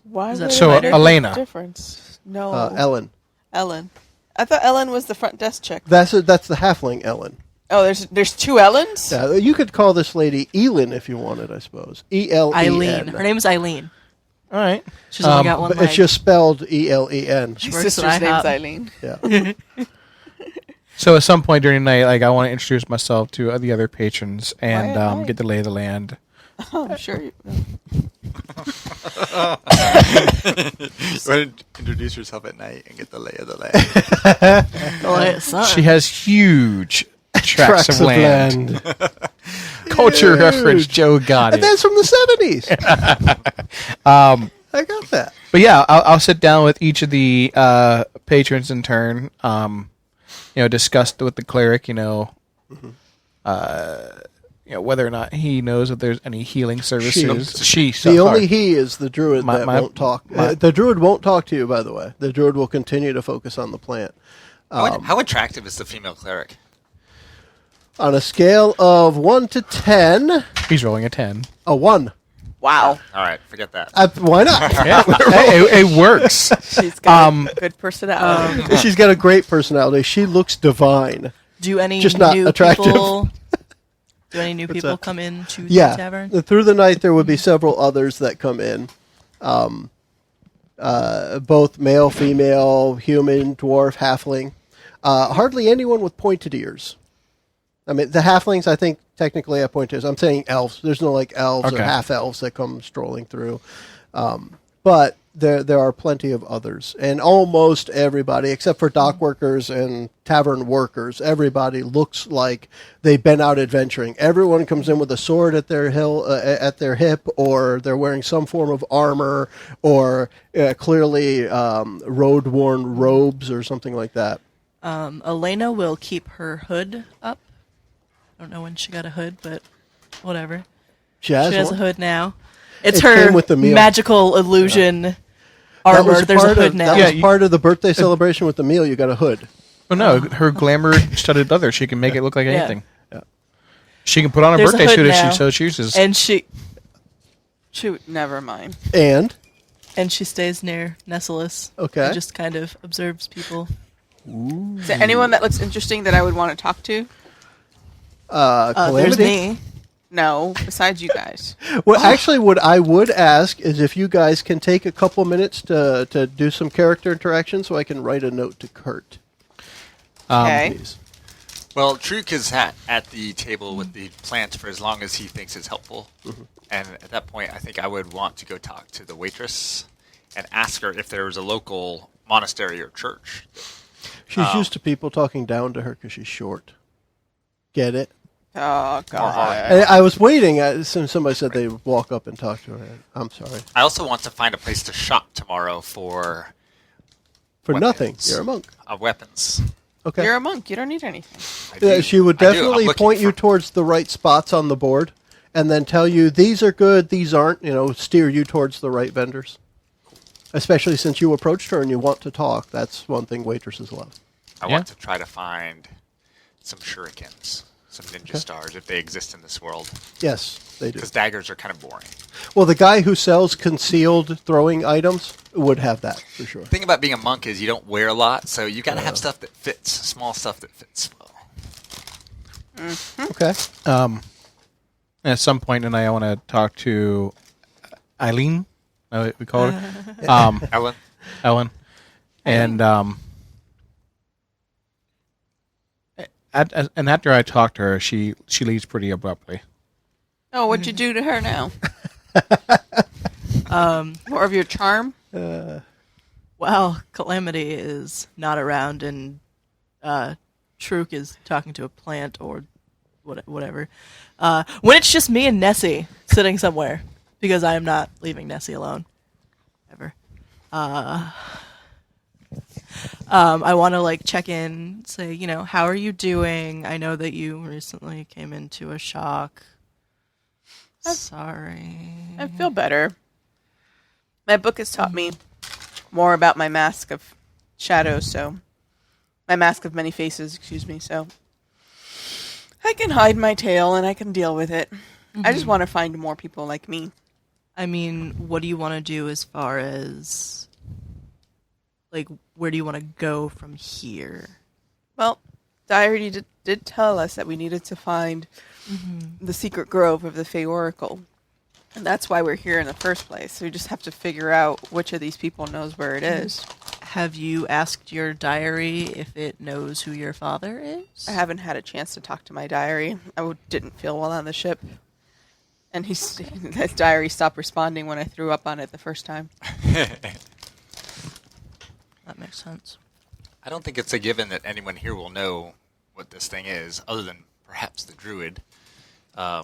Why Is that would so, it make a Elena. difference? No, Ellen. Ellen. I thought Ellen was the front desk chick. That's the halfling Ellen. Oh, there's two Ellens. Yeah, you could call this lady Elin if you wanted, I suppose. E-L-E-N. Eileen. Her name is Eileen. All right. She's only got one But leg. it's just spelled E-L-E-N. She My works at sister's name's IHOP. Eileen. Yeah. So at some point during the night, like I want to introduce myself to the other patrons and Why? get the lay of the land. Oh, I'm sure. Want to introduce yourself at night and get the lay of the land. She has huge tracts of land. Culture reference, Joe got And it. that's from the 70s. I got that. But yeah, I'll sit down with each of the patrons in turn. Discuss with the cleric. Whether or not he knows if there's any healing services. The only he is the druid that won't talk. The druid won't talk to you, by the way. The druid will continue to focus on the plant. How attractive is the female cleric? On a scale of 1 to 10, He's rolling a 10. a 1. Wow. All right, forget that. Why not? Yeah, it works. She's got a good personality. She's got a great personality. She looks divine. Do any Just not new attractive. people? Do any new What's people that? come into the Yeah. tavern? Through the night, there would be several others that come in. Both male, female, human, dwarf, halfling. Hardly anyone with pointed ears. I mean, the halflings, I think, technically have pointed ears. I'm saying elves. There's no, elves or Okay. half-elves that come strolling through. But there are plenty of others. And almost everybody, except for dock workers and tavern workers, everybody looks like they've been out adventuring. Everyone comes in with a sword at their hip, or they're wearing some form of armor, or clearly road-worn robes or something like that. Elena will keep her hood up. I don't know when she got a hood, but whatever. She has a one? hood now. It's It her came with the meal. magical illusion That armor. was There's a part hood of, now. That was part of the birthday celebration with the meal. You got a hood. Well, no, her glamour studded leather. She can make it look like anything. Yeah. She can put on a There's a birthday hood suit if now. she so chooses. And she Never mind. And stays near Nesolis. Okay. And just kind of observes people. Is there anyone that looks interesting that I would want to talk to? There's Calamity. me. No, besides you guys. Well, actually, what I would ask is if you guys can take a couple minutes to do some character interaction, so I can write a note to Kurt. Okay. Please. Well, Truk is at the table with the plant for as long as he thinks it's helpful. And at that point, I think I would want to go talk to the waitress and ask her if there was a local monastery or church. She's used to people talking down to her because she's short. Get it? Oh, God. And I was waiting. Since somebody said they would walk up and talk to her. I'm sorry. I also want to find a place to shop tomorrow for Nothing. weapons. You're a monk. Weapons. Okay. You're a monk. You don't need anything. I do. She would I do. I'm definitely looking point you for- towards the right spots on the board, and then tell you these are good, these aren't. Steer you towards the right vendors. Especially since you approached her and you want to talk. That's one thing waitresses love. I want to try to find some shurikens, some ninja stars, if they exist in this world. Yes, they do. Because daggers are kind of boring. Well, the guy who sells concealed throwing items would have that for sure. The thing about being a monk is you don't wear a lot, so you got to have stuff that fits, small stuff that fits well. Okay. At some point tonight, I want to talk to Eileen. We call her Ellen? Ellen, and and after I talk to her, she leaves pretty abruptly. Oh, what'd you do to her now? More of your charm? Well, Calamity is not around, and Truk is talking to a plant or whatever. When it's just me and Nessie sitting somewhere, because I am not leaving Nessie alone, ever. I want to check in, say, how are you doing? I know that you recently came into a shock. Sorry. I feel better. My book has taught me more about my mask of shadows, my mask of many faces, so I can hide my tail and I can deal with it. I just want to find more people like me. I mean, what do you want to do as far as, where do you want to go from here? Well, Diary did tell us that we needed to find the secret grove of the Fey Oracle. And that's why we're here in the first place. So we just have to figure out which of these people knows where it is. Have you asked your diary if it knows who your father is? I haven't had a chance to talk to my diary. Didn't feel well on the ship. And his diary stopped responding when I threw up on it the first time. That makes sense. I don't think it's a given that anyone here will know what this thing is, other than perhaps the druid. I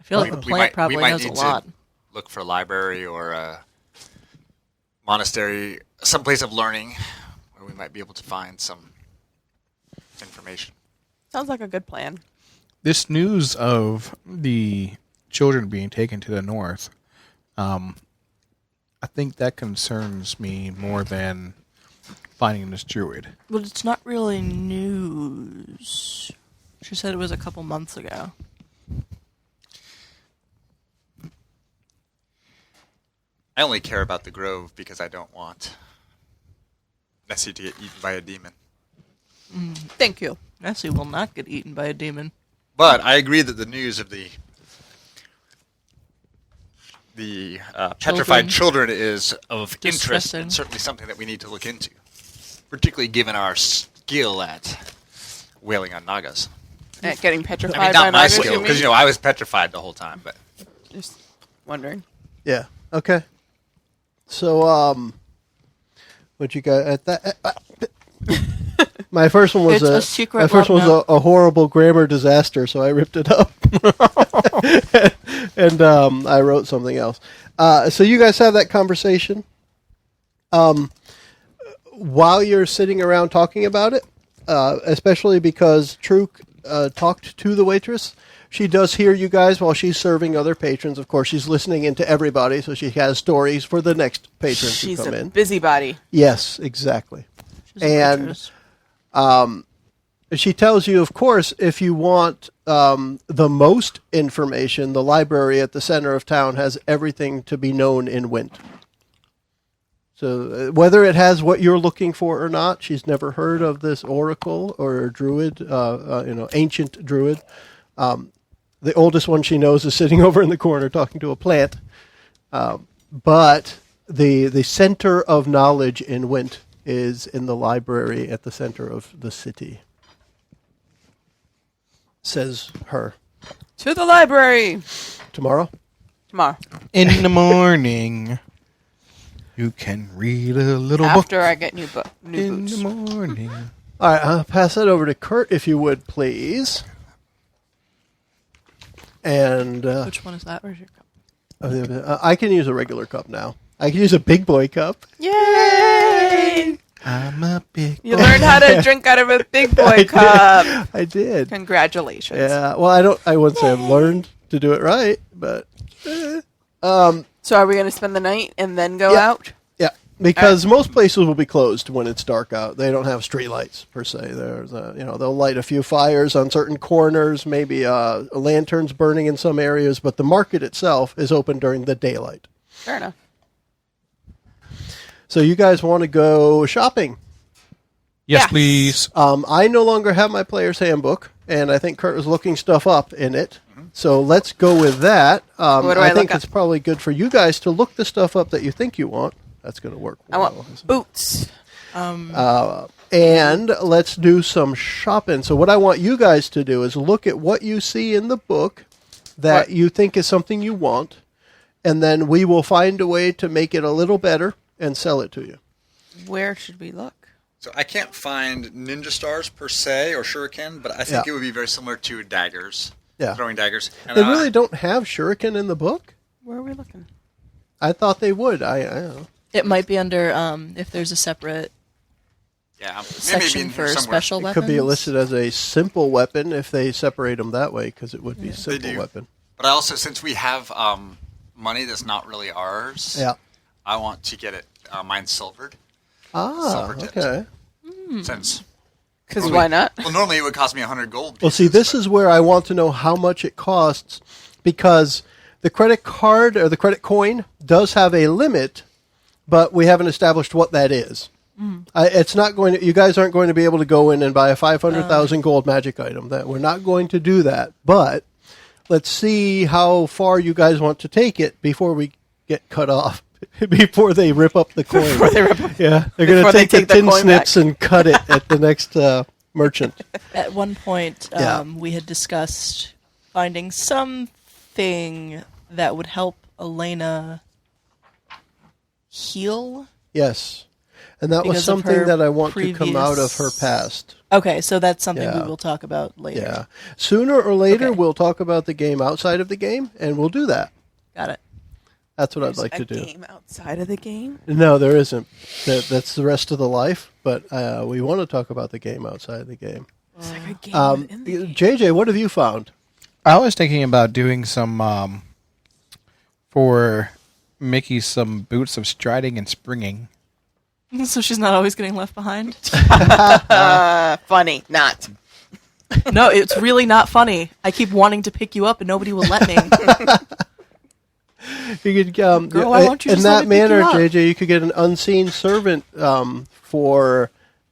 feel like the plant probably knows a lot. Look for a library or a monastery, some place of learning where we might be able to find some information. Sounds like a good plan. This news of the children being taken to the north, I think that concerns me more than finding this druid. But it's not really news. She said it was a couple months ago. I only care about the grove because I don't want Nessie to get eaten by a demon. Thank you. Nessie will not get eaten by a demon. But I agree that the news of the petrified children is of interest Distressing. and certainly something that we need to look into, particularly given our skill at wailing on Nagas. At getting petrified I mean, by not my Nagas, skill, you because mean? I was petrified the whole time. But Just wondering. Yeah. Okay. So, what you got at that? My first one was It's a secret my first one was love a horrible grammar disaster, so I ripped it up, and I wrote something else. So you guys have that conversation. While you're sitting around talking about it, especially because Truk talked to the waitress. She does hear you guys while she's serving other patrons. Of course, she's listening into everybody, so she has stories for the next patron She's to come a in. busybody. Yes, exactly. She's a And she tells you, of course, if you want the most information, the library at the center of town has everything to be known in Wynte. So whether it has what you're looking for or not, she's never heard of this oracle or druid, ancient druid. The oldest one she knows is sitting over in the corner talking to a plant. But the center of knowledge in Wynte is in the library at the center of the city. Says her. To the library. Tomorrow? Tomorrow. In the morning, you can read a little book. After I get new In boots. the morning. All right, I'll pass that over to Kurt, if you would, please. And Which one is that? Where's your cup? I can use a regular cup now. I can use a big boy cup. Yay! I'm a big You learned how to drink out of a big boy cup. I did. Congratulations. Yeah. Well, I wouldn't say I've learned to do it right, but So are we going to spend the night and then go Yeah. out? yeah, because most places will be closed when it's dark out. They don't have street lights per se. There's they'll light a few fires on certain corners, maybe lanterns burning in some areas, but the market itself is open during the daylight. Fair enough. So you guys want to go shopping? Yes, Yes. please. I no longer have my player's handbook, and I think Kurt was looking stuff up in it. So let's go with that. What do I I think look it's probably good for you guys to look the stuff up that you think you want. That's going to work I well. want boots. And let's do some shopping. So what I want you guys to do is look at what you see in the book that you think is something you want, and then we will find a way to make it a little better and sell it to you. Where should we look? So I can't find ninja stars per se or shuriken, but I think Yeah. it would be very similar to daggers. Yeah. Throwing daggers. And, They really don't have shuriken in the book? Where are we looking? I thought they would. I don't know. It might be under if there's a separate Yeah, maybe section in for here somewhere. special It weapons. could be listed as a simple weapon if they separate them that way, because it would be simple do. weapon. But I also, since we have money that's not really ours, Yeah. I want to get it mine silvered. Ah, Silver tipped. okay. Since Because why not? well, normally it would cost me 100 gold. Well, see, pieces, this but- is where I want to know how much it costs, because the credit card or the credit coin does have a limit, but we haven't established what that is. It's not going to. You guys aren't going to be able to go in and buy a 500,000 gold magic item. That we're not going to do that. But let's see how far you guys want to take it before we get cut off. Before they rip up the coin. Yeah, they're going to Before they take the take the tin coin snips and cut it at the next merchant. At one point, Yeah. we had discussed finding something that would help Elena heal? Yes. And that was Because of something her that I want to come out of her previous- past. Okay, so that's something Yeah. we will talk about later. Yeah. Sooner or later, Okay. we'll talk about the game outside of the game, and we'll do that. Got it. That's what I'd There's like a to do. game outside of the game. No, there isn't. That's the rest of the life, but we want to talk about the game outside the game. It's like a game within the game. JJ, what have you found? I was thinking about doing some for Mickie some boots of striding and springing. So she's not always getting left behind? Funny, not. No, it's really not funny. I keep wanting to pick you up and nobody will let me. You could, Girl, why won't you in just let that me pick you manner, up? JJ, you could get an unseen servant for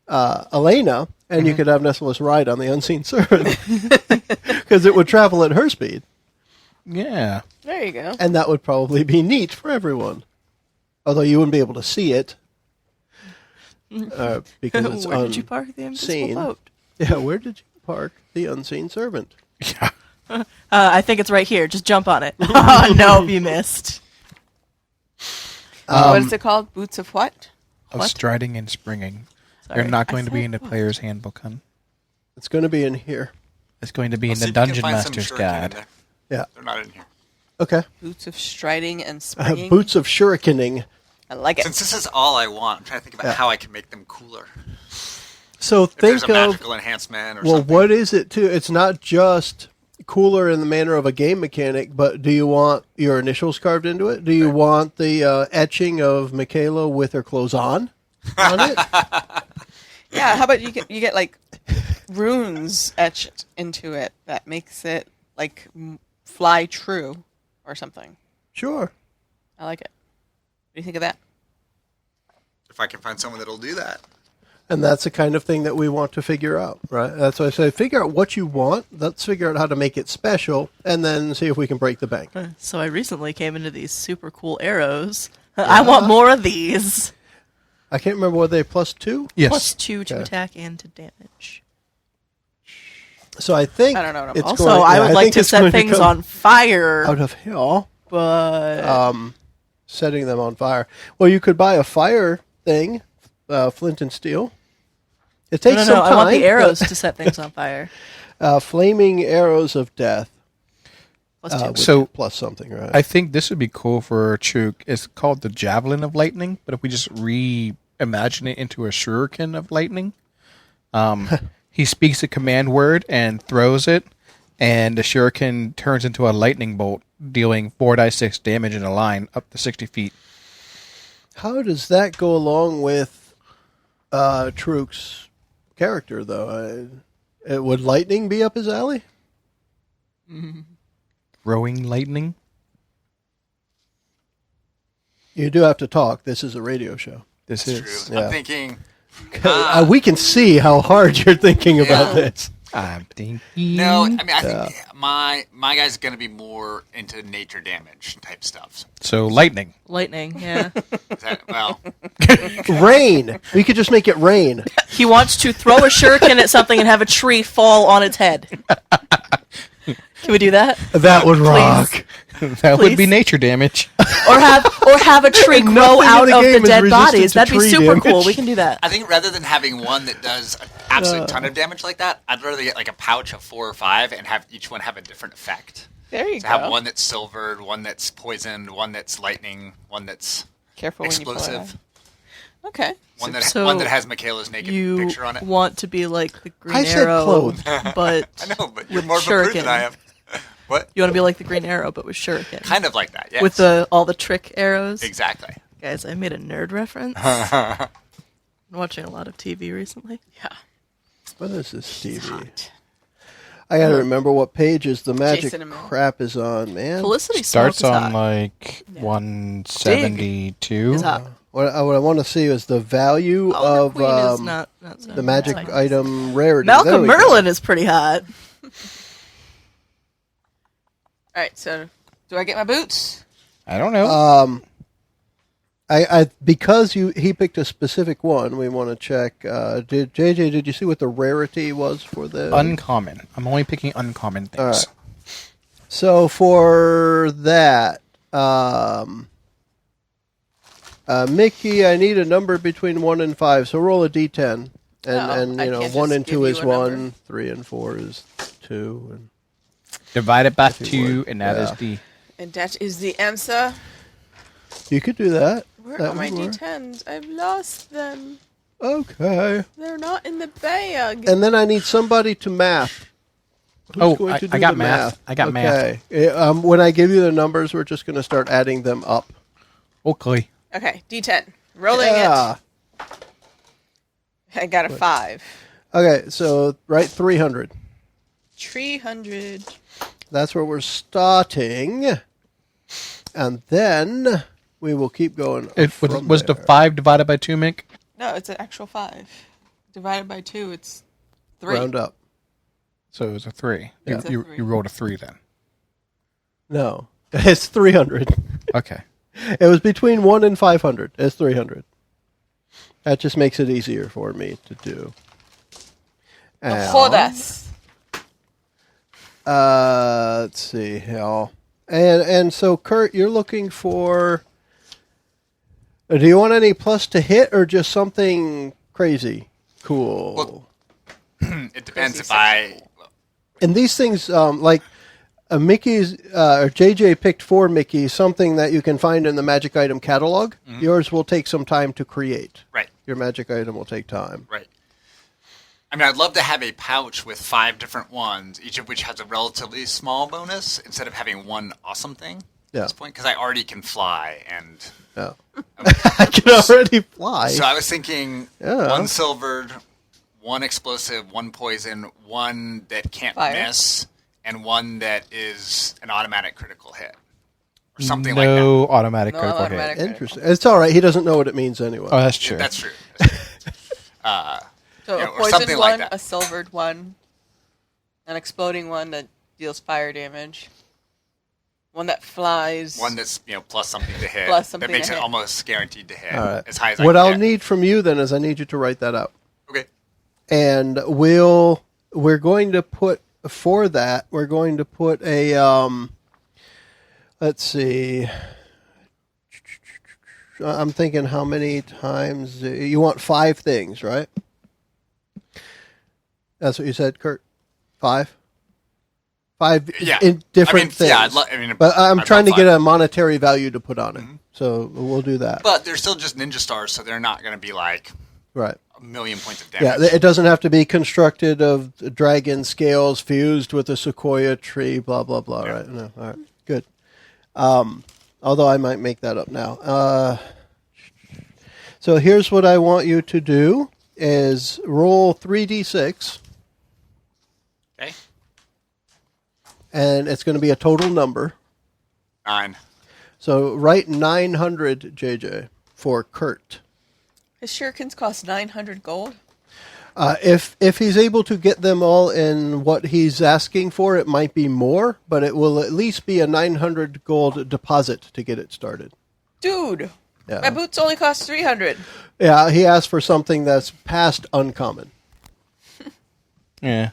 Elena, and you could have Nesolis ride on the unseen servant because it would travel at her speed, Yeah. There you go. and that would probably be neat for everyone. Although you wouldn't be able to see it because it's Where did you park the unseen. invisible boat? Yeah, where did you park the unseen servant? Yeah. I think it's right here. Just jump on it. Oh, no, you missed. What is it called? Boots of what? Of striding and springing. Sorry. They're not going I to be said in the what? player's handbook, hun. It's going to be in here. It's going to be I'll in see the if we can Dungeon find some Master's shuriken in Guide. there. Yeah. They're not in here. Okay. Boots of striding and springing. Boots of shurikening. I like it. Since this is all I want, I'm trying to think about how I can make them cooler. So If there's think a of magical enhancement or well, something. what is it too? It's not just cooler in the manner of a game mechanic, but do you want your initials carved into it? Do you want the etching of Michaela with her clothes on it? Yeah, how about you get like runes etched into it that makes it like fly true or something. Sure. I like it. What do you think of that? If I can find someone that'll do that. And that's the kind of thing that we want to figure out, right? That's why I say figure out what you want. Let's figure out how to make it special, and then see if we can break the bank. So I recently came into these super cool arrows. I want more of these. I can't remember what they +2. Yes. +2 to Okay. attack and to damage. So I think I don't know what I'm- it's Also, going, I yeah, would like think to it's going set things come on fire, out of hell. but Setting them on fire. Well, you could buy a fire thing, flint and steel. It takes no, some time. I want the arrows but, to set things on fire. flaming arrows of death. +2. Which So- plus something, right? I think this would be cool for Chuk. It's called the Javelin of Lightning, but if we just reimagine it into a shuriken of lightning, he speaks a command word and throws it, and the shuriken turns into a lightning bolt, dealing 4d6 damage in a line up to 60 feet. How does that go along with Truk's character, though? Would lightning be up his alley? Throwing lightning? You do have to talk. This is a radio show. This True. is. Yeah. I'm thinking, We can see how hard you're thinking about Yeah. this. I'm thinking. no, I mean, I think my guy's going to be more into nature damage type stuff. So, lightning. Lightning, yeah. Is that, well, Rain. We could just make it rain. He wants to throw a shuriken at something and have a tree fall on its head. Can we do that? That would rock. That would be Please. nature damage. Or have a tree grow Nothing in out the of the game is dead resistant bodies. to That'd be tree super damage. cool. We can do that. I think rather than having one that does an absolute ton of damage like that, I'd rather get like a pouch of 4 or 5 and have each one have a different effect. There you So have go. one that's silvered, one that's poisoned, one that's lightning, one that's Careful when you pull it explosive, out. Okay. one that So one that has Michaela's naked You picture on it. want to be like the Green I said Arrow, clothed. but I know, but you're with more of a prude than shuriken. I am. What? You want to be like the Green Arrow, but with shuriken. Kind of like that, yes. With all the trick arrows. Exactly. Guys, I made a nerd reference. I'm watching a lot of TV recently. Yeah. What is this TV? I gotta remember what pages the magic Jason and Mel. crap is on, man. Felicity Starts Smoke is on hot. like 172. Is hot. What I want to see is the value Oliver of Queen is not so the magic nice. item rarity. There Malcolm we go. Merlin is pretty hot. All right. So, do I get my boots? I don't know. I because he picked a specific one. We want to check. Did you see what the rarity was for the? Uncommon. I'm only picking uncommon things. All right. So for that, Mickie, I need a number between 1 and 5. So roll a d10, and I you know, can't 1 just and give 2 you is a 1, number. 3 and 4 is 2, and Divide it by If you 2, would, and that is yeah. the... And that is the answer. you could do that. Where That are my would work. D10s? I've lost them. Okay. They're not in the bag. And then I need somebody to math. Who's Oh, going to I do got the math. I got math. Okay. When I give you the numbers, we're just going to start adding them up. Okay. Okay, D10. Rolling Yeah. it. I got a 5. Okay, so write 300. 300. That's where we're starting. And then we will keep going. It from was the there. 5 divided by 2, Mick? No, it's an actual 5. Divided by 2, it's 3. Round up. So it was a 3. Yeah. It's a You 3. you rolled a 3 then. No, it's 300. Okay. It was between 1 and 500. It's 300. That just makes it easier for me to do. And, Jodas. let's see. Hell. And so, Kurt, you're looking for... Do you want any plus to hit or just something crazy? Cool. Well, it depends if Crazy I. And these things, like Mickey's, or JJ picked for Mickie something that you can find in the magic item catalog. Mm-hmm. Yours will take some time to create. Right. Your magic item will take time. Right. I mean, I'd love to have a pouch with 5 different ones, each of which has a relatively small bonus, instead of having one awesome thing Yeah. at this point, because I already can fly. And Yeah. I can already fly. so I was thinking Yeah. 1 silvered, 1 explosive, 1 poison, 1 that can't Fire. miss, and 1 that is an automatic critical hit. Or something like that. No automatic No critical automatic. hit. Interesting. It's all right. He doesn't know what it means anyway. Oh, that's true. That's true. So Yeah, a or poisoned something like one, that. a silvered one, an exploding one that deals fire damage, one that flies. One that's plus something to hit. Plus something that makes to it hit. almost guaranteed to hit. All right. As high as I What can I'll get. need from you then is I need you to write that out. Okay. And we're going to put for that, we're going to put a let's see. I'm thinking how many times you want 5 things, right? That's what you said, Kurt. 5? 5 Yeah. in different things. Yeah, but I'm I'd trying to love get 5. a monetary value to put on it. So we'll do that. But they're still just ninja stars, so they're not going to be like Right. a million points of Yeah, damage. it doesn't have to be constructed of dragon scales fused with a sequoia tree, blah, blah, blah, Yeah. right? No, all right, good. Although I might make that up now. So here's what I want you to do is roll 3d6, Okay. and it's going to be a total number. 9. So write 900, JJ, for Kurt. His shurikens cost 900 gold. If he's able to get them all in what he's asking for, it might be more, but it will at least be a 900 gold deposit to get it started. Dude, Yeah. my boots only cost 300. Yeah, he asked for something that's past uncommon. Yeah.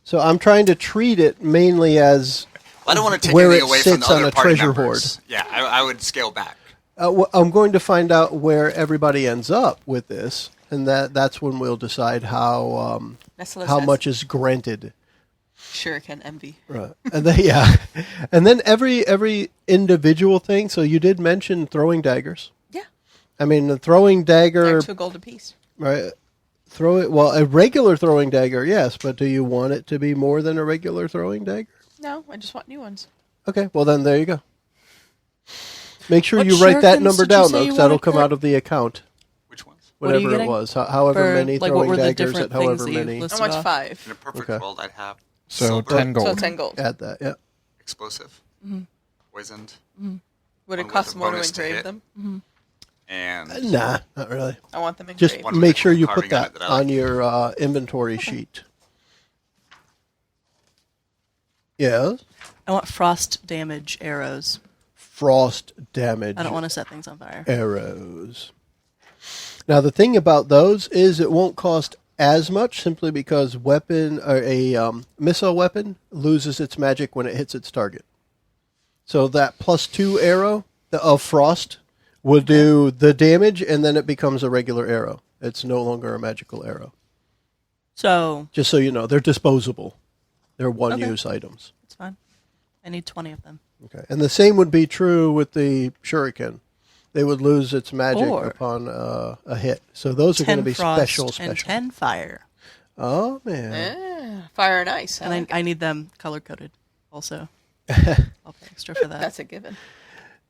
So I'm trying to treat it mainly as Well, I don't want to take where anything it away from sits the on other a party treasure members. Yeah, I would scale back. I'm going to find out where everybody ends up with this, and that's when we'll decide how Nesolis how has much is granted. shuriken envy. Right. And then and then every individual thing. So you did mention throwing daggers. Yeah, I mean, the throwing dagger, they're 2 gold apiece. right? Throw it. Well, a regular throwing dagger, yes, but do you want it to be more than a regular throwing dagger? No, I just want new ones. Okay, well then there you go. Make sure What you write that shurikens number did you down say though, you because that'll wanted, come Kurt? out of the account, Which ones? What are you whatever it getting? was. However For, many like, what throwing were the daggers different at however things that you many. listed? How much? off? 5. In a perfect Okay. world, I'd have So silver, 10 gold. So 10 gold. Add that. Yeah. explosive, poisoned, Would One it with cost a more to bonus to engrave hit. them? and Nah, not really. I want them Just engraved. One make with sure you carving put on it that that I like. on your inventory sheet. Yes. I want frost damage arrows. Frost damage I don't want to set things on fire. arrows. Now the thing about those is it won't cost as much simply because a missile weapon loses its magic when it hits its target. So that +2 arrow of frost will do the damage, and then it becomes a regular arrow. It's no longer a magical arrow. So Just so you know, they're disposable. They're one-use items. it's fine. I need 20 of them. Okay, and the same would be true with the shuriken. They would lose its magic Or upon a hit. So those are going to 10 be frost special. and 10 fire. Oh man! Fire and ice. And I need them color-coded also. I'll pay extra for that. That's a given.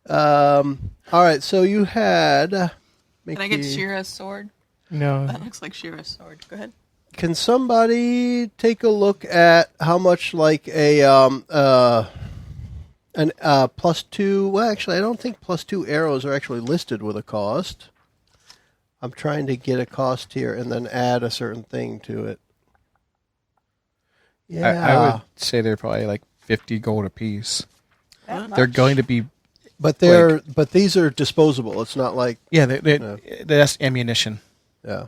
All right, so you had. Can I get Mickie. Shira's sword? No. That looks like Shira's sword. Go ahead. Can somebody take a look at how much like an +2? Well, actually, I don't think +2 arrows are actually listed with a cost. I'm trying to get a cost here and then add a certain thing to it. Yeah, I would say they're probably like 50 gold apiece. They're going to be, but these are disposable. It's not like that's ammunition. yeah.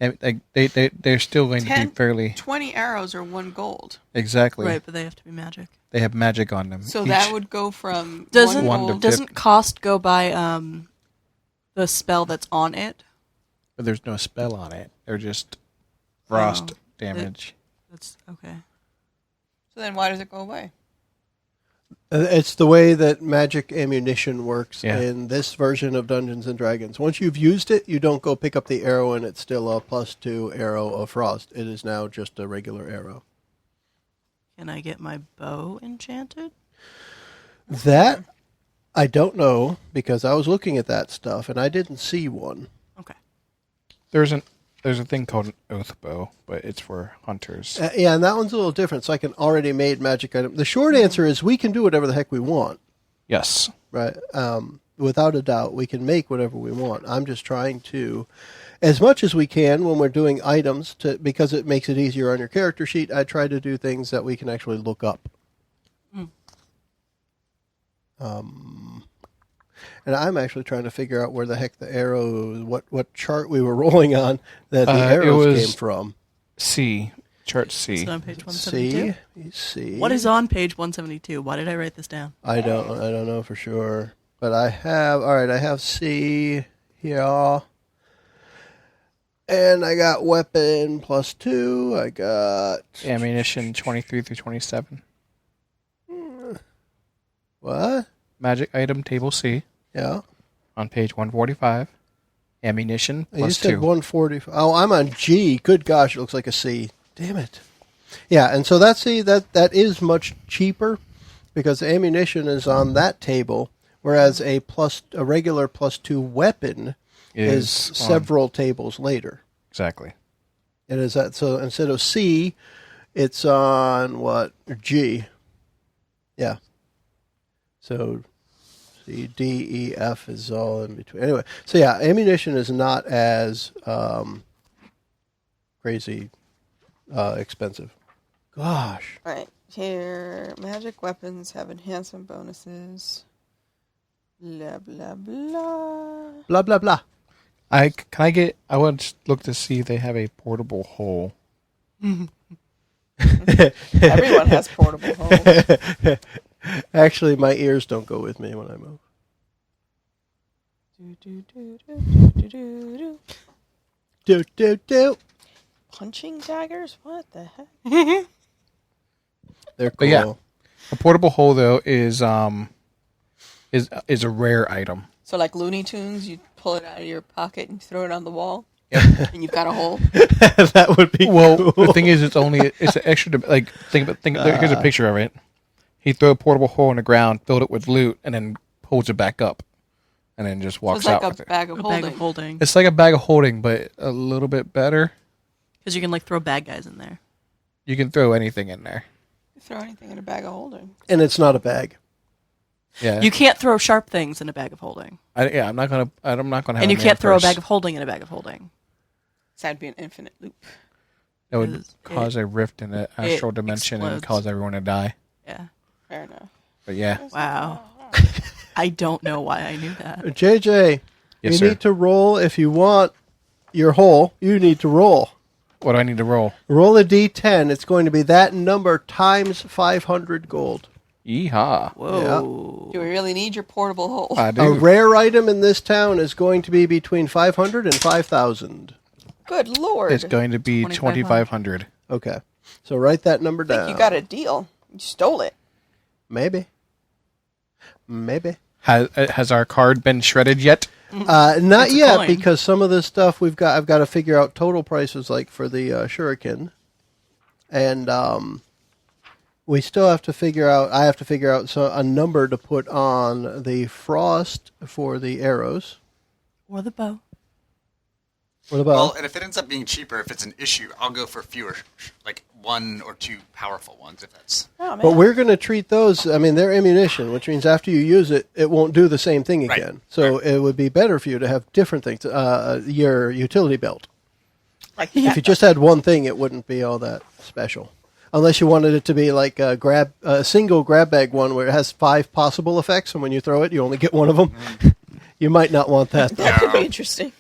And they're still going to be fairly 20 arrows are 1 gold. exactly. Right, but they have to be magic. They have magic on them. So Each- that would go from Doesn't 1 One to gold. doesn't cost go by the spell that's on it? but there's no spell on it. They're just frost Oh, damage. That's okay. So then why does it go away? It's the way that magic ammunition works Yeah. in this version of Dungeons and Dragons. Once you've used it, you don't go pick up the arrow and it's still a +2 arrow of frost. It is now just a regular arrow. Can I get my bow enchanted? That I don't know because I was looking at that stuff and I didn't see one. Okay. There's a thing called an oath bow, but it's for hunters. Yeah, and that one's a little different. It's like an already made magic item. The short answer is we can do whatever the heck we want, Yes. right? Without a doubt, we can make whatever we want. I'm just trying to, as much as we can when we're doing items, because it makes it easier on your character sheet, I try to do things that we can actually look up. And I'm actually trying to figure out where the heck the arrow, what chart we were rolling on that the arrows was- came from. C. Chart C. Is it on page 172? See. What is on page 172? Why did I write this down? I don't know for sure, but I have C here, and I got weapon +2. I got Ammunition 23 through 27. what? Magic item table C Yeah, on page 145. Ammunition you plus said 2. 140. Oh, I'm on G. Good gosh, it looks like a C. Damn it. Yeah, and so that is much cheaper because the ammunition is on that table, whereas a regular +2 weapon is on- several tables later. Exactly. It is that. So instead of C, it's on what? G. Yeah. So C, D, E, F is all in between. Anyway, so yeah, ammunition is not as crazy expensive. Gosh. All right. Here, magic weapons have enhancement bonuses. Blah, blah, blah. Blah, blah, blah. I want to look to see if they have a portable hole. Everyone has portable holes. Actually, my ears don't go with me when I move. Do. Punching daggers? What the heck? They're cool. But yeah. A portable hole though is a rare item. So like Looney Tunes, you pull it out of your pocket and throw it on the wall, and you've got a hole. That would be Well, cool. the thing is, it's an extra. Here's a picture of it. He threw a portable hole in the ground, filled it with loot, and then pulls it back up, and then just So walks it's like out with a it. bag of A holding. bag of holding. It's like a bag of holding, but a little bit better. Because you can like throw bad guys in there. You can throw anything in there. You throw anything in a bag of holding. And it's not a bag. Yeah. You can't throw sharp things in a bag of holding. I'm not gonna. I'm not gonna. Have And you a can't man throw a purse. bag of holding in a bag of holding. So that'd be an infinite loop. That would It- cause a rift in the astral dimension and explodes. cause everyone to die. Yeah. Fair enough. But yeah. Wow. I don't know why I knew that. JJ, Yes, you sir. need to roll if you want your hole. You need to roll. What do I need to roll? Roll a d10. It's going to be that number times 500 gold. Yeehaw. Whoa. Do we really need your portable hole? I A do. rare item in this town is going to be between 500 and 5,000. Good lord. It's going to be 2,500. 2,500. Okay. So write that number I think down. you got a deal. You stole it. Maybe. Has our card been shredded yet? Not It's a yet, coin. because some of this stuff I've got to figure out total prices, like for the shuriken, and we still have to figure out. I have to figure out a number to put on the frost for the arrows. Or the bow. What about? Well, and if it ends up being cheaper, if it's an issue, I'll go for fewer, like 1 or 2 powerful ones, if that's... Oh, man. But we're going to treat those. I mean, they're ammunition, which means after you use it, it won't do the same thing Right. again. So it would be better for you to have different things. Your utility belt. Like If you just had one thing, it wouldn't be all that special. Unless you wanted it to be like a single grab bag one where it has 5 possible effects, and when you throw it, you only get one of them. You might not want that, though. that could be interesting.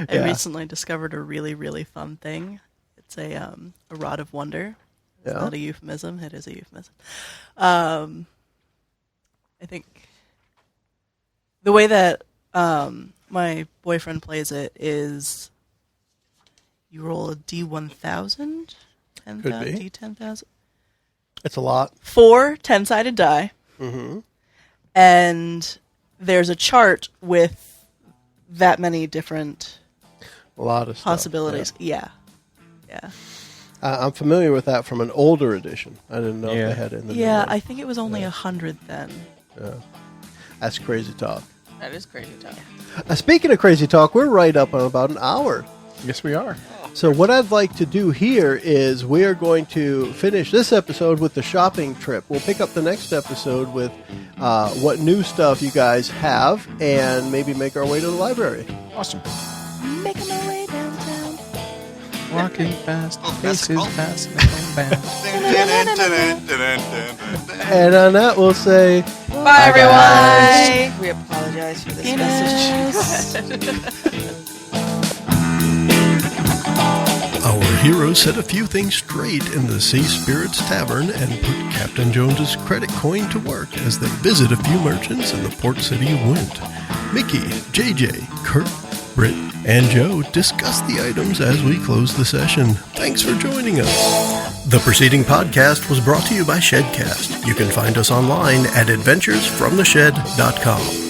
I recently discovered a really, really fun thing. It's a rod of wonder. It's Yeah. not a euphemism. It is a euphemism. I think the way that my boyfriend plays it is you roll a D1000, Could be. D10,000. It's a lot. 4 10-sided die. Mm-hmm. And there's a chart with that many different A lot of stuff. possibilities. Yeah. I'm familiar with that from an older edition. I didn't know Yeah. if they had it in the new Yeah, one. I think it was only 100 then. That's crazy talk. That is crazy talk. Speaking of crazy talk, we're right up on about an hour. Yes, we are. So what I'd like to do here is we are going to finish this episode with the shopping trip. We'll pick up the next episode with what new stuff you guys have, and maybe make our way to the library. Awesome. Making my way downtown. Walking fast, Oh, faces that's fast, and bad. And on that, we'll say... Bye, everyone. guys. We apologize for this Penis. message. Our heroes set a few things straight in the Sea Spirits Tavern and put Captain Jones's credit coin to work as they visit a few merchants in the port city of Wynte. Mickie, JJ, Kurt, Brit, and Joe discuss the items as we close the session. Thanks for joining us. The preceding podcast was brought to you by Shedcast. You can find us online at adventuresfromtheshed.com.